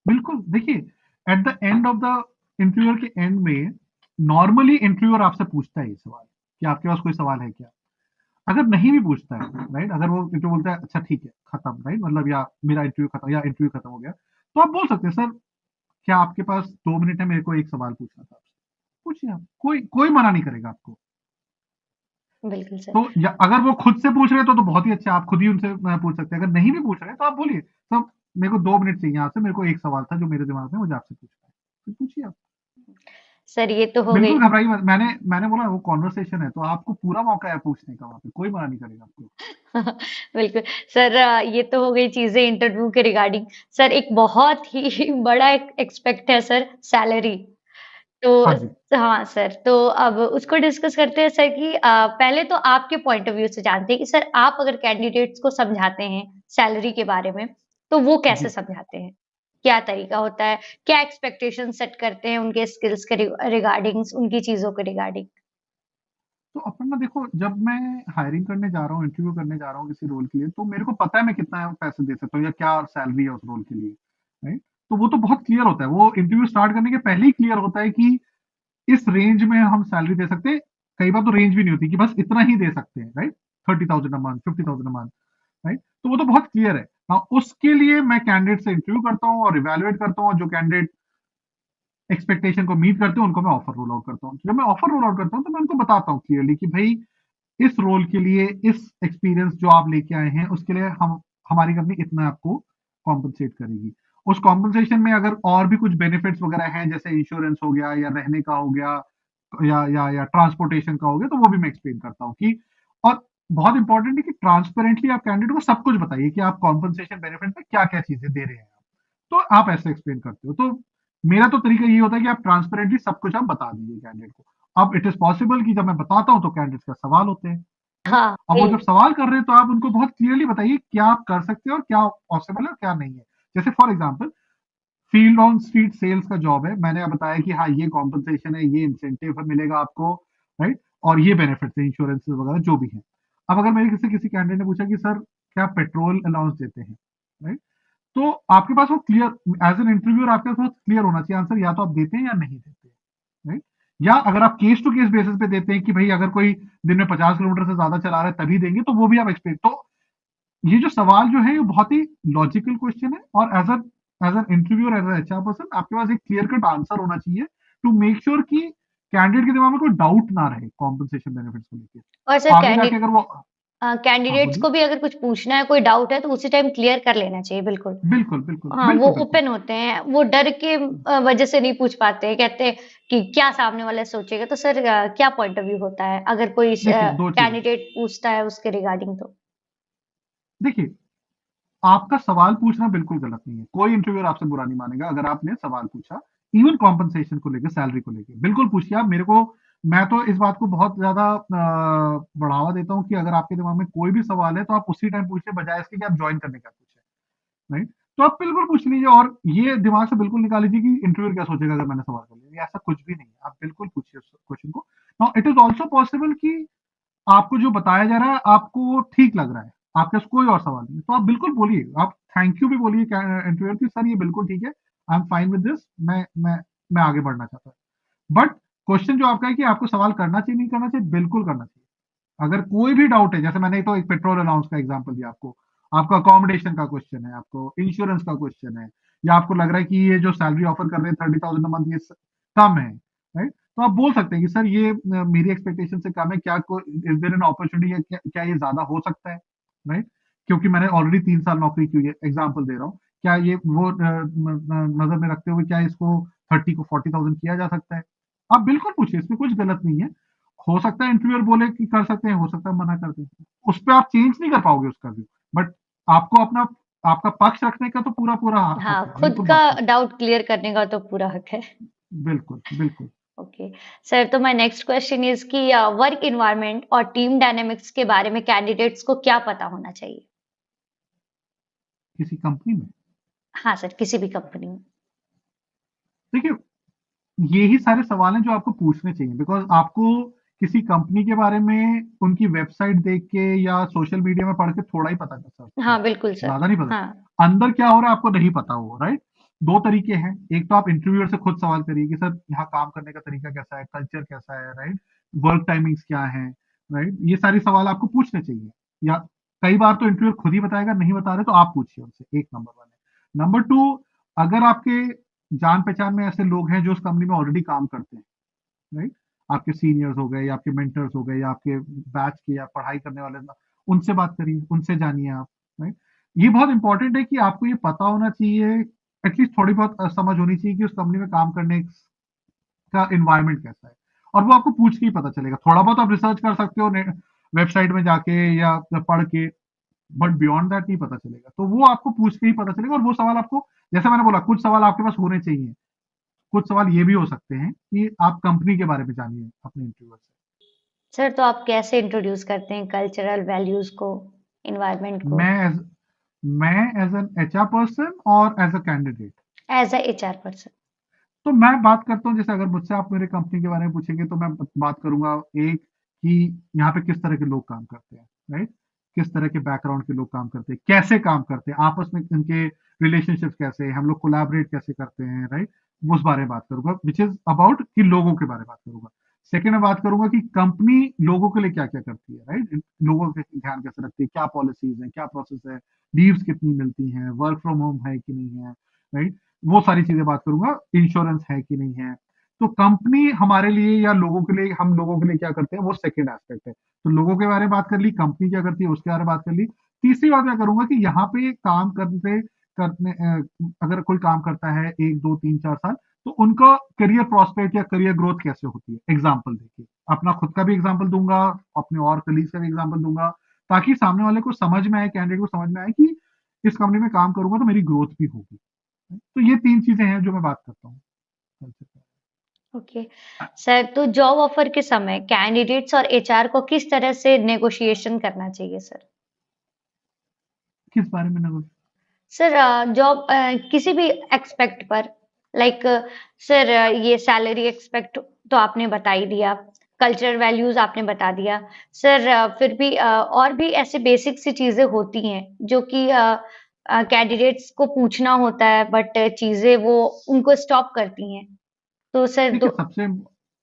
बिल्कुल, देखिए, at the end of the interviewer के एंड में नॉर्मली इंटरव्यूअर आपसे पूछता है ये सवाल कि आपके पास कोई सवाल है क्या। अगर नहीं भी पूछता है, राइट, अगर वो इंटरव्यू बोलता है अच्छा ठीक है खत्म, राइट, मतलब या मेरा इंटरव्यू खत्म या इंटरव्यू खत्म हो गया, तो आप बोल सकते हैं सर क्या आपके पास 2 मिनट है, मेरे को एक सवाल पूछना था आपसे। पूछिए आप, कोई कोई मना नहीं करेगा आपको। बिल्कुल सर। तो अगर वो खुद से पूछ रहे हैं तो बहुत ही अच्छा, आप खुद ही उनसे पूछ सकते हैं। अगर नहीं भी पूछ रहे हैं तो आप बोलिए सर मेरे को 2 मिनट चाहिए आपसे, मेरे को एक सवाल था जो मेरे दिमाग में, मुझे आपसे पूछना है। तो पूछिए आप। सर ये तो हो गई। बिल्कुल घबराइए मत। मैंने बोला वो कॉन्वर्सेशन है, तो आपको पूरा मौका है पूछने का, वहां पे कोई मना नहीं करेगा आपको। बिल्कुल। सर, ये तो हो गई चीजें इंटरव्यू के रिगार्डिंग। सर, एक बहुत ही बड़ा एक एक्सपेक्ट है सर, सैलरी। तो हाँ जी। हाँ सर, तो अब उसको डिस्कस करते हैं सर कि पहले तो आपके पॉइंट ऑफ व्यू से जानते हैं कि सर आप अगर कैंडिडेट्स को समझाते हैं सैलरी के बारे में, तो वो कैसे जी। समझाते हैं? क्या तरीका होता है? क्या एक्सपेक्टेशन सेट करते हैं उनके स्किल्स के रिगार्डिंग, उनकी चीजों के रिगार्डिंग? तो अपन ना देखो, जब मैं हायरिंग करने जा रहा हूँ, इंटरव्यू करने जा रहा हूँ किसी रोल के लिए, तो मेरे को पता है मैं कितना पैसे दे सकता हूँ या क्या सैलरी है उस रोल के लिए, राइट? तो वो तो बहुत क्लियर होता है, वो इंटरव्यू स्टार्ट करने के पहले ही क्लियर होता है कि इस रेंज में हम सैलरी दे सकते हैं। कई बार तो रेंज भी नहीं होती कि बस इतना ही दे सकते हैं, right? 30,000 a month, 50,000 a month, right? तो वो तो बहुत क्लियर है। हाँ, उसके लिए मैं कैंडिडेट से इंटरव्यू करता हूँ और इवेलुएट करता हूँ। जो कैंडिडेट एक्सपेक्टेशन को मीट करते हैं उनको मैं ऑफर रोल आउट करता हूँ। जब मैं ऑफर रोल आउट करता हूँ तो मैं उनको बताता हूँ क्लियरली कि भाई इस रोल के लिए इस एक्सपीरियंस जो आप लेके आए हैं उसके लिए हमारी कंपनी इतना आपको कॉम्पनसेट करेगी। उस कॉम्पनसेशन में अगर और भी कुछ बेनिफिट्स वगैरह हैं, जैसे इंश्योरेंस हो गया या रहने का हो गया या ट्रांसपोर्टेशन का हो गया, तो वो भी मैं एक्सप्लेन करता हूँ कि, और बहुत इंपॉर्टेंट है कि ट्रांसपेरेंटली आप कैंडिडेट को सब कुछ बताइए कि आप कॉम्पनसेशन बेनिफिट में क्या क्या चीजें दे रहे हैं। तो आप ऐसे एक्सप्लेन करते हो। तो मेरा तो तरीका ये होता है कि आप ट्रांसपेरेंटली सब कुछ आप बता दीजिए कैंडिडेट को। अब इट इज पॉसिबल कि जब मैं बताता हूं तो कैंडिडेट्स का सवाल होते हैं। हाँ, अब वो वही। जब सवाल कर रहे हैं तो आप उनको बहुत क्लियरली बताइए क्या आप कर सकते हैं और क्या पॉसिबल है और क्या नहीं है। जैसे for example field on street sales का जॉब है, मैंने बताया कि हाँ ये कॉम्पनसेशन है, ये इंसेंटिव मिलेगा आपको, राइट, और ये बेनिफिट्स है, इंश्योरेंस वगैरह जो भी है। अब अगर मेरे किसी किसी कैंडिडेट ने पूछा कि सर क्या पेट्रोल अलाउंस देते हैं, राइट, तो आपके पास वो क्लियर एज एन इंटरव्यूअर आपके पास बहुत क्लियर होना चाहिए आंसर, या तो आप देते हैं या नहीं देते हैं, राइट। या अगर आप केस टू केस बेसिस पे देते हैं कि भाई अगर कोई दिन में 50 किलोमीटर से ज्यादा चला रहा है तभी देंगे, तो वो भी आप एक्सपेक्ट, तो ये जो सवाल जो है ये बहुत ही लॉजिकल क्वेश्चन है, और as an interviewer, as HR person आपके पास एक क्लियर कट आंसर होना चाहिए टू मेक श्योर कि कैंडिडेट के दिमाग में कोई डाउट ना रहे कॉम्पनसेशन बेनिफिट्स को और लेके सर आगे जाके अगर वो। हाँ कैंडिडेट्स बोलिए। को भी अगर कुछ पूछना है, कोई डाउट है, तो उसी टाइम क्लियर कर लेना चाहिए, बिल्कुल। बिल्कुल बिल्कुल हाँ, वो बिल्कुल बिल्कुल। ओपन होते हैं, वो डर के वजह से नहीं पूछ पाते हैं, कहते हैं कि क्या सामने वाला सोचेगा। तो सर क्या पॉइंट ऑफ व्यू होता है अगर कोई देखिए दो चीजें, कैंडिडेट पूछता है उसके रिगार्डिंग तो? देखिए आपका सवाल पूछना बिल्कुल गलत नहीं है, कोई इंटरव्यूअर आपसे बुरा नहीं मानेगा अगर आपने सवाल पूछा, इवन कॉम्पनसेशन को लेकर, सैलरी को लेकर, बिल्कुल पूछिए आप मेरे को। मैं तो इस बात को बहुत ज्यादा बढ़ावा देता हूं कि अगर आपके दिमाग में कोई भी सवाल है तो आप उसी टाइम पूछिए, बजाय इसके कि आप ज्वाइन करने का पूछे, राइट। तो आप बिल्कुल पूछ लीजिए और ये दिमाग से बिल्कुल निकाल लीजिए कि इंटरव्यूअर क्या सोचेगा अगर मैंने सवाल कर लिया, ऐसा कुछ भी नहीं है, आप बिल्कुल पूछिए उस क्वेश्चन को। Now it is also possible कि आपको जो बताया जा रहा है आपको वो ठीक लग रहा है, आपके पास कोई और सवाल नहीं है, तो आप बिल्कुल बोलिए, आप थैंक यू भी बोलिए इंटरव्यूअर की, सर ये बिल्कुल ठीक है, I am fine with this, मैं आगे बढ़ना चाहता हूँ। बट क्वेश्चन जो आपका है कि आपको सवाल करना चाहिए नहीं करना चाहिए, बिल्कुल करना चाहिए। अगर कोई भी डाउट है, जैसे मैंने तो एक पेट्रोल अलाउंस का एग्जांपल दिया आपको, आपका अकोमोडेशन का क्वेश्चन है, आपको इंश्योरेंस का क्वेश्चन है, या आपको लग रहा है कि ये जो सैलरी ऑफर कर रहे हैं 30,000 मंथ ये कम है, राइट, तो आप बोल सकते हैं कि सर ये मेरी एक्सपेक्टेशन से कम है, क्या इज देयर एन अपॉर्चुनिटी, क्या ये ज्यादा हो सकता है, राइट, क्योंकि मैंने ऑलरेडी 3 साल नौकरी की हुई है, एग्जाम्पल दे रहा हूँ, क्या ये वो नजर में रखते हुए क्या इसको 30 को 40,000 किया जा सकता है। आप बिल्कुल पूछिए, इसमें कुछ गलत नहीं है। हो सकता है इंटरव्यूअर बोले कि कर सकते हैं, हो सकता है मना कर दें, उस पर आप चेंज नहीं कर पाओगे उसका व्यू, बट आपको अपना आपका पक्ष रखने का तो पूरा पूरा हक हाँ, है, खुद बिल्कुल का मत पूछिए। डाउट क्लियर करने का तो पूरा हक है। बिल्कुल बिल्कुल। ओके। सर, तो माय नेक्स्ट क्वेश्चन इज कि वर्क एनवायरनमेंट और टीम डायनामिक्स के बारे में कैंडिडेट्स को क्या पता होना चाहिए? किसी कंपनी में, हाँ सर, किसी भी कंपनी में। देखिए यही सारे सवाल हैं जो आपको पूछने चाहिए, बिकॉज आपको किसी कंपनी के बारे में उनकी वेबसाइट देख के या सोशल मीडिया में पढ़ के थोड़ा ही पता कर सकते हाँ, हैं, बिल्कुल सर। ज्यादा नहीं हाँ। पता अंदर क्या हो रहा है आपको नहीं पता हो, राइट। दो तरीके हैं, एक तो आप इंटरव्यूअर से खुद सवाल करिए कि सर यहाँ काम करने का तरीका कैसा है, कल्चर कैसा है, राइट, वर्क टाइमिंग्स क्या है, राइट, ये सारी सवाल आपको पूछने चाहिए। या कई बार तो इंटरव्यूअर खुद ही बताएगा, नहीं बता रहे तो आप पूछिए उनसे, एक नंबर वाले। नंबर टू, अगर आपके जान पहचान में ऐसे लोग हैं जो उस कंपनी में ऑलरेडी काम करते हैं, राइट, आपके सीनियर्स हो गए या आपके मेंटर्स हो गए या आपके बैच के या पढ़ाई करने वाले, उनसे बात करिए, उनसे जानिए आप, राइट। ये बहुत इंपॉर्टेंट है कि आपको ये पता होना चाहिए, एटलीस्ट थोड़ी बहुत समझ होनी चाहिए कि उस कंपनी में काम करने का इन्वायरमेंट कैसा है, और वो आपको पूछ के ही पता चलेगा। थोड़ा बहुत आप रिसर्च कर सकते हो वेबसाइट में जाके या पढ़ के, बट बियॉन्ड दैट नहीं पता चलेगा, तो वो आपको पूछ के ही पता चलेगा। और वो सवाल आपको, जैसे मैंने बोला, कुछ सवाल आपके पास होने चाहिए, कुछ सवाल ये भी हो सकते हैं कि आप कंपनी के बारे में जानिए अपने इंटरव्यूअर से। सर, तो आप कैसे इंट्रोड्यूस करते हैं कल्चरल वैल्यूज को, एनवायरनमेंट को? मैं एज मैं एज एन एचआर पर्सन और as a candidate, as a HR person. तो मैं बात करता हूँ, जैसे अगर मुझसे आप मेरे कंपनी के बारे में पूछेंगे तो मैं बात करूंगा, एक कि यहाँ पे किस तरह के लोग काम करते हैं, राइट, किस तरह के बैकग्राउंड के लोग काम करते हैं, कैसे काम करते हैं, आपस में इनके रिलेशनशिप कैसे हैं, हम लोग कोलैबोरेट कैसे करते हैं, राइट, उस बारे में बात करूंगा, विच इज अबाउट कि लोगों के बारे में बात करूंगा। सेकेंड में बात करूंगा कि कंपनी लोगों के लिए क्या क्या करती है, राइट, लोगों के ध्यान कैसे रखती है, क्या पॉलिसीज है, क्या प्रोसेस है, लीव्स कितनी मिलती हैं, वर्क फ्रॉम होम है कि नहीं है, राइट, वो सारी चीजें बात करूंगा, इंश्योरेंस है कि नहीं है। तो कंपनी हमारे लिए या लोगों के लिए, हम लोगों के लिए क्या करते हैं, वो सेकंड एस्पेक्ट है। तो लोगों के बारे में बात कर ली, कंपनी क्या करती है उसके बारे में बात कर ली। तीसरी बात मैं करूंगा कि यहाँ पे काम करने अगर कोई काम करता है 1 2 3 4 साल, तो उनका करियर प्रॉस्पेक्ट या करियर ग्रोथ कैसे होती है, एग्जाम्पल देखिए, अपना खुद का भी एग्जाम्पल दूंगा, अपने और कलीग्स का भी एग्जाम्पल दूंगा, ताकि सामने वाले को समझ में आए, कैंडिडेट को समझ में आए कि इस कंपनी में काम करूंगा तो मेरी ग्रोथ भी होगी। तो ये तीन चीजें हैं जो मैं बात करता हूँ। ओके। सर, तो जॉब ऑफर के समय कैंडिडेट्स और एचआर को किस तरह से नेगोशिएशन करना चाहिए सर? किस बारे में नगो सर, जॉब किसी भी एक्सपेक्ट पर, लाइक सर, ये सैलरी एक्सपेक्ट तो आपने बता ही दिया, कल्चरल वैल्यूज आपने बता दिया। सर, फिर भी और भी ऐसे बेसिक सी चीजें होती हैं जो कि कैंडिडेट्स को पूछना होता है, बट चीजें वो उनको स्टॉप करती हैं। तो सर ठीक दो। है, सबसे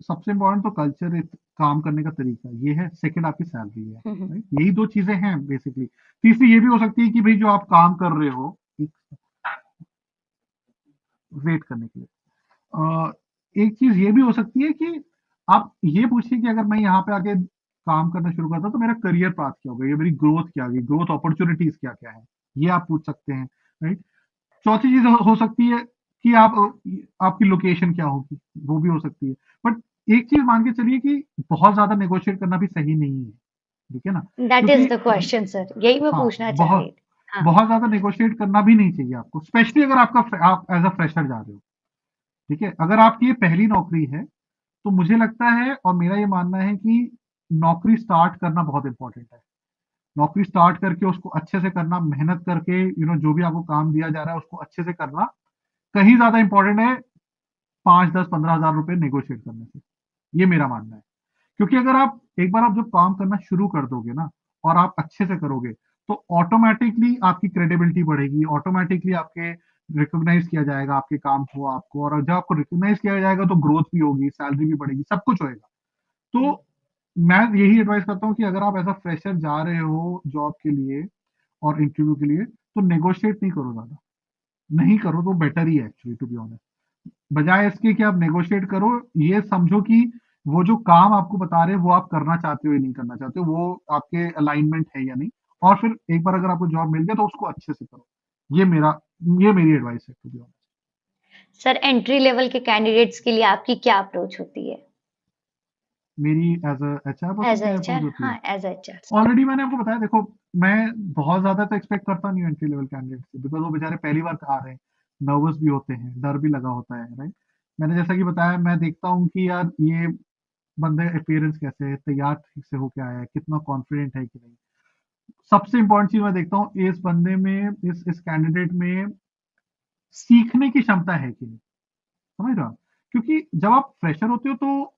सबसे इम्पोर्टेंट तो कल्चर, काम करने का तरीका ये है, सेकंड आपकी सैलरी है, हम्म। राइट? यही दो चीजें हैं बेसिकली। तीसरी ये भी हो सकती है कि भाई जो आप काम कर रहे हो, वेट करने के लिए, एक चीज ये भी हो सकती है कि आप ये पूछिए कि अगर मैं यहाँ पे आके काम करना शुरू करता तो मेरा करियर पाथ क्या होगा, ये मेरी ग्रोथ क्या होगी, ग्रोथ अपॉर्चुनिटीज क्या क्या है, ये आप पूछ सकते हैं, राइट? चौथी चीज हो सकती है कि आपकी लोकेशन क्या होगी, वो भी हो सकती है। बट एक चीज मान के चलिए कि बहुत ज्यादा नेगोशिएट करना भी सही नहीं है, ठीक है ना? दैट इज क्योंकि द क्वेश्चन सर, यही मैं हाँ, पूछना चाह रही बहुत थी। हाँ। बहुत ज्यादा नेगोशिएट करना भी नहीं चाहिए आपको, स्पेशली अगर आप एज अ फ्रेशर जा रहे हो। ठीक है, अगर आपकी ये पहली नौकरी है तो मुझे लगता है और मेरा ये मानना है कि नौकरी स्टार्ट करना बहुत इंपॉर्टेंट है। नौकरी स्टार्ट करके उसको अच्छे से करना, मेहनत करके जो भी आपको काम दिया जा रहा है उसको अच्छे से करना कहीं ज्यादा इंपॉर्टेंट है 5, 10, 15 हज़ार रुपए नेगोशिएट करने से। ये मेरा मानना है। क्योंकि अगर आप एक बार आप जब काम करना शुरू कर दोगे ना और आप अच्छे से करोगे तो ऑटोमेटिकली आपकी क्रेडिबिलिटी बढ़ेगी, ऑटोमेटिकली आपके रिकॉग्नाइज किया जाएगा आपके काम को आपको, और जब आपको रिकॉग्नाइज किया जाएगा तो ग्रोथ भी होगी, सैलरी भी बढ़ेगी, सब कुछ होएगा। तो मैं यही एडवाइस करता हूँ कि अगर आप एज अ फ्रेशर जा रहे हो जॉब के लिए और इंटरव्यू के लिए तो नेगोशिएट नहीं करो, ज्यादा नहीं करो तो बेटर ही है एक्चुअली, टू बी ऑनेस्ट। बजाय इसके कि आप नेगोशिएट करो, ये समझो कि वो जो काम आपको बता रहे हैं वो आप करना चाहते हो या नहीं करना चाहते हो, वो आपके अलाइनमेंट है या नहीं। और फिर एक बार अगर आपको जॉब मिल गया तो उसको अच्छे से करो। ये मेरा ये मेरी एडवाइस है, to be honest. Sir, entry level के कैंडिडेट्स के लिए आपकी क्या अप्रोच होती है? मेरी as a HR person as क्या एचआर, अप्रोच होती हाँ, है? As HR sir. ऑलरेडी मैंने आपको बताया, देखो, मैं बहुत ज्यादा तो एक्सपेक्ट करता नहीं हूँ एंट्री लेवल कैंडिडेट से, बिकॉज वो बेचारे पहली बार आ रहे हैं, नर्वस भी होते हैं, डर भी लगा होता है, राइट? मैंने जैसा कि बताया, मैं देखता हूँ कि यार ये बंदे अपियरेंस कैसे है, तैयार ठीक से होके आया है, कितना कॉन्फिडेंट है कि नहीं। सबसे इंपॉर्टेंट चीज मैं देखता हूँ इस बंदे में, इस कैंडिडेट में सीखने की क्षमता है कि नहीं। समझ रहे हो आप? क्योंकि जब आप फ्रेशर होते हो तो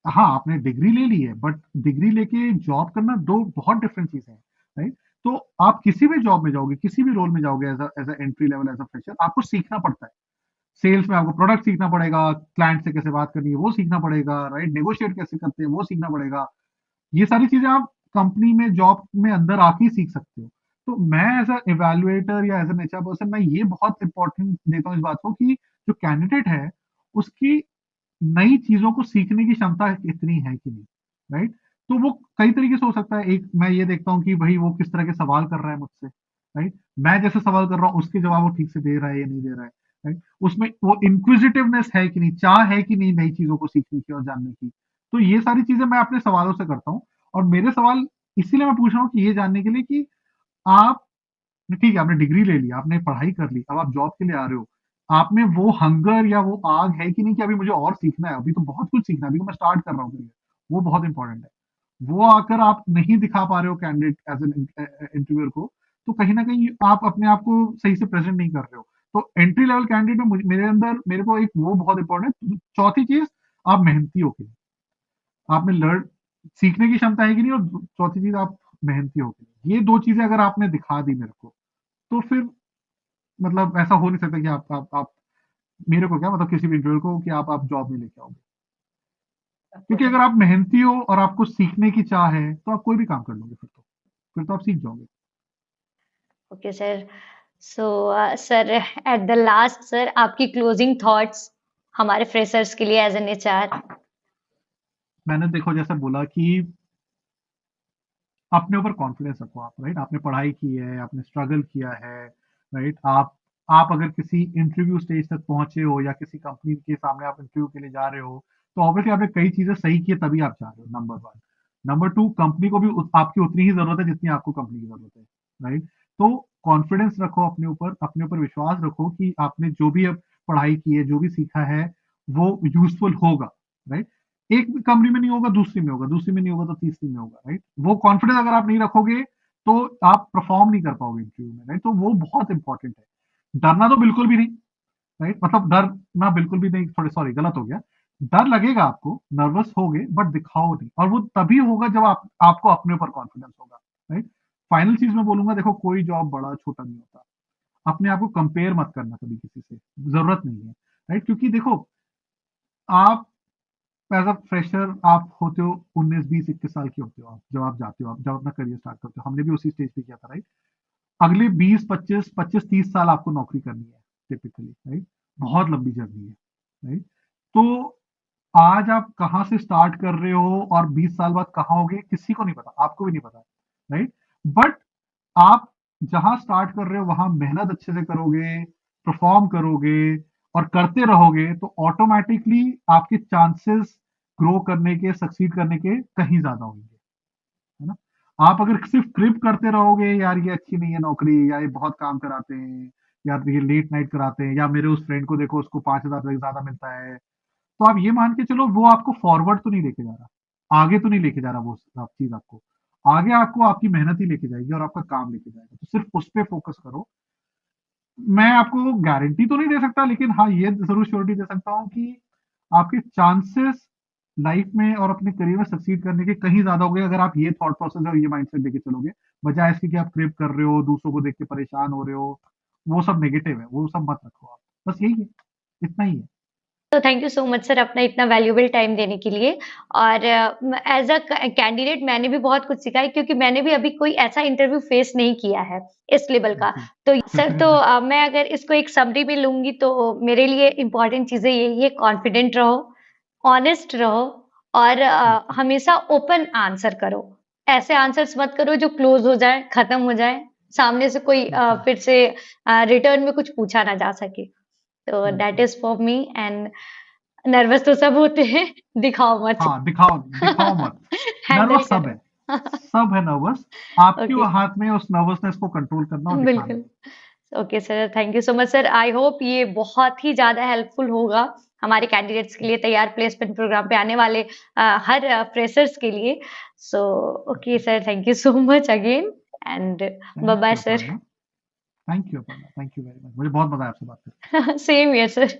हाँ, आपने डिग्री ले ली है, बट डिग्री लेके जॉब करना दो बहुत डिफरेंट चीजें हैं, राइट? तो आप किसी भी जॉब में जाओगे, किसी भी रोल में जाओगे, as entry level, as a fresher, आपको सीखना पड़ता है। सेल्स में आपको प्रोडक्ट सीखना पड़ेगा, क्लाइंट से कैसे बात करनी है वो सीखना पड़ेगा, राइट? नेगोशिएट कैसे करते हैं वो सीखना पड़ेगा। ये सारी चीजें आप कंपनी में जॉब में अंदर आके ही सीख सकते हो। तो मैं एज अ इवेल्युएटर या एज एन एचआर पर्सन, मैं ये बहुत इंपॉर्टेंट देता हूँ इस बात को कि जो कैंडिडेट है उसकी नई चीजों को सीखने की क्षमता इतनी है कि नहीं, राइट? तो वो कई तरीके से हो सकता है। एक मैं ये देखता हूँ कि भाई वो किस तरह के सवाल कर रहा है मुझसे, राइट? मैं जैसे सवाल कर रहा हूँ उसके जवाब वो ठीक से दे रहा है या नहीं दे रहा है, राइट? उसमें वो इंक्विजिटिवनेस है कि नहीं, चाह है कि नहीं नई चीजों को सीखने की और जानने की। तो ये सारी चीजें मैं अपने सवालों से करता हूँ। और मेरे सवाल इसीलिए मैं पूछ रहा हूँ कि ये जानने के लिए कि आप, ठीक है, आपने डिग्री ले ली, आपने पढ़ाई कर ली, अब आप जॉब के लिए आ रहे हो, आप में वो हंगर या वो आग है कि नहीं कि अभी मुझे और सीखना है, अभी तो बहुत कुछ सीखना है, अभी तो मैं स्टार्ट कर रहा हूँ करियर। वो बहुत इंपॉर्टेंट है। वो आकर आप नहीं दिखा पा रहे हो कैंडिडेट एज एन इंटरव्यूअर को, तो कहीं ना कहीं आप अपने आप को सही से प्रेजेंट नहीं कर रहे हो। तो एंट्री लेवल कैंडिडेट में मेरे अंदर मेरे को एक वो बहुत इंपॉर्टेंट है। चौथी चीज, आप मेहनती हो कि नहीं, आप में लर्न सीखने की क्षमता है कि नहीं, और चौथी चीज, आप मेहनती हो कि नहीं। ये दो चीजें अगर आपने दिखा दी मेरे को तो फिर मतलब ऐसा हो नहीं सकता कि आप मेरे को क्या मतलब किसी भी इंटरव्यू को कि आप जॉब में लेके आओगे। क्योंकि अगर आप मेहनती हो और आपको सीखने की चाह है तो आप कोई भी काम कर लोगे, फिर तो आप सीख जाओगे। Okay sir. So sir, at the last sir, आपकी क्लोजिंग थॉट्स हमारे फ्रेशर्स के लिए एज एन एचआर। मैंने देखो जैसे बोला कि अपने ऊपर कॉन्फिडेंस रखो आप, राइट? आपने पढ़ाई की है, आपने स्ट्रगल किया है, राइट? आप अगर किसी इंटरव्यू स्टेज तक पहुंचे हो या किसी कंपनी के सामने आप इंटरव्यू के लिए जा रहे हो तो ऑब्वियसली आपने कई चीजें सही की है, तभी आप जा रहे हो, number one. Number two, company को भी आपकी उतनी ही जरूरत है जितनी आपको कंपनी की जरूरत है, राइट? तो कॉन्फिडेंस रखो अपने ऊपर, अपने ऊपर विश्वास रखो कि आपने जो भी अब पढ़ाई की है, जो भी सीखा है, वो यूजफुल होगा, राइट? एक कंपनी में नहीं होगा, दूसरी में होगा, दूसरी में नहीं होगा तो तीसरी में होगा, राइट? वो कॉन्फिडेंस अगर आप नहीं रखोगे तो आप परफॉर्म नहीं कर पाओगे इंटरव्यू में, राइट? तो वो बहुत इंपॉर्टेंट है। डरना तो बिल्कुल भी नहीं, राइट? मतलब डर ना बिल्कुल भी नहीं, थोड़े सॉरी गलत हो गया। डर लगेगा आपको, नर्वस होगे, बट दिखाओ नहीं, और वो तभी होगा जब आपको अपने ऊपर कॉन्फिडेंस होगा, राइट? फाइनल चीज मैं बोलूंगा, देखो कोई जॉब बड़ा छोटा नहीं होता। अपने आप को कंपेयर मत करना कभी किसी से, जरूरत नहीं है, राइट? क्योंकि देखो, आप एज अ फ्रेशर आप होते हो 19 20 21 साल के होते हो, आप जब आप जाते हो, आप जब अपना करियर स्टार्ट करते हो, हमने भी उसी स्टेज पे किया था, राइट? अगले 20 25 25 30 साल आपको नौकरी करनी है टिपिकली, राइट? बहुत लंबी जर्नी है, राइट? तो आज आप कहाँ से स्टार्ट कर रहे हो और 20 साल बाद कहाँ होगे, किसी को नहीं पता, आपको भी नहीं पता, राइट? बट आप जहां स्टार्ट कर रहे हो वहां मेहनत अच्छे से करोगे, परफॉर्म करोगे और करते रहोगे, तो ऑटोमेटिकली आपके चांसेस ग्रो करने के, सक्सीड करने के कहीं ज्यादा होंगे, है ना? आप अगर सिर्फ क्रिप करते रहोगे, यार ये अच्छी नहीं है नौकरी, या ये बहुत काम कराते हैं, यार ये लेट नाइट कराते हैं, या मेरे उस फ्रेंड को देखो उसको 5,000 से ज्यादा मिलता है, तो आप ये मान के चलो वो आपको फॉरवर्ड तो नहीं लेके जा रहा, आगे तो नहीं लेके जा रहा वो चीज आपको। आगे आपको आपकी मेहनत ही लेके जाएगी और आपका काम लेके जाएगा, तो सिर्फ उस पर फोकस करो। मैं आपको गारंटी तो नहीं दे सकता, लेकिन हाँ ये जरूर श्योरिटी दे सकता हूँ कि आपके चांसेस लाइफ में और अपने करियर में सक्सीड करने के कहीं ज्यादा हो गए, अगर आप ये थॉट प्रोसेस और ये माइंडसेट लेके चलोगे, बजाय इसके कि आप क्रिप कर रहे हो, दूसरों को देख के परेशान हो रहे हो। वो सब नेगेटिव है, वो सब मत रखो आप, बस यही है, इतना ही है। तो thank you so much sir अपना इतना वैल्यूएबल टाइम देने के लिए। और एज अ कैंडिडेट मैंने भी बहुत कुछ सीखा है, क्योंकि मैंने भी अभी कोई ऐसा इंटरव्यू फेस नहीं किया है इस लेवल का। जी। तो सर, तो मैं अगर इसको एक समरी में लूंगी तो मेरे लिए इम्पोर्टेंट चीजें यही है: कॉन्फिडेंट रहो, ऑनेस्ट रहो, और बिल्कुल। हमेशा ओपन आंसर करो। ऐसे आंसर्स मत करो जो क्लोज हो जाए, खत्म हो जाए, सामने से कोई बिल्कुल। फिर से रिटर्न में कुछ पूछा ना जा सके। तो दैट बिल्कुल। Is for me. And nervous तो सब होते हैं, दिखाओ मत। हाँ, दिखाओ दिखाओ मत। हैंडल नर्वस सब करो। है, सब है नर्वस। आपके ओके, वो हाथ में है उस नर्वसनेस को कंट्रोल करना और दिखाना बिल्कुल। है। Okay sir, thank you so much sir. I hope ये बहुत ही ज़्यादा हेल्पफुल होगा हमारे कैंडिडेट्स के लिए, तैयार प्लेसमेंट प्रोग्राम पे आने वाले हर फ्रेशर्स के लिए। So okay sir, thank you so much again, and bye thank bye you sir. Aparna. Thank you Aparna, thank you very much, मुझे बहुत मजा आया आपसे बात करके। Same here sir.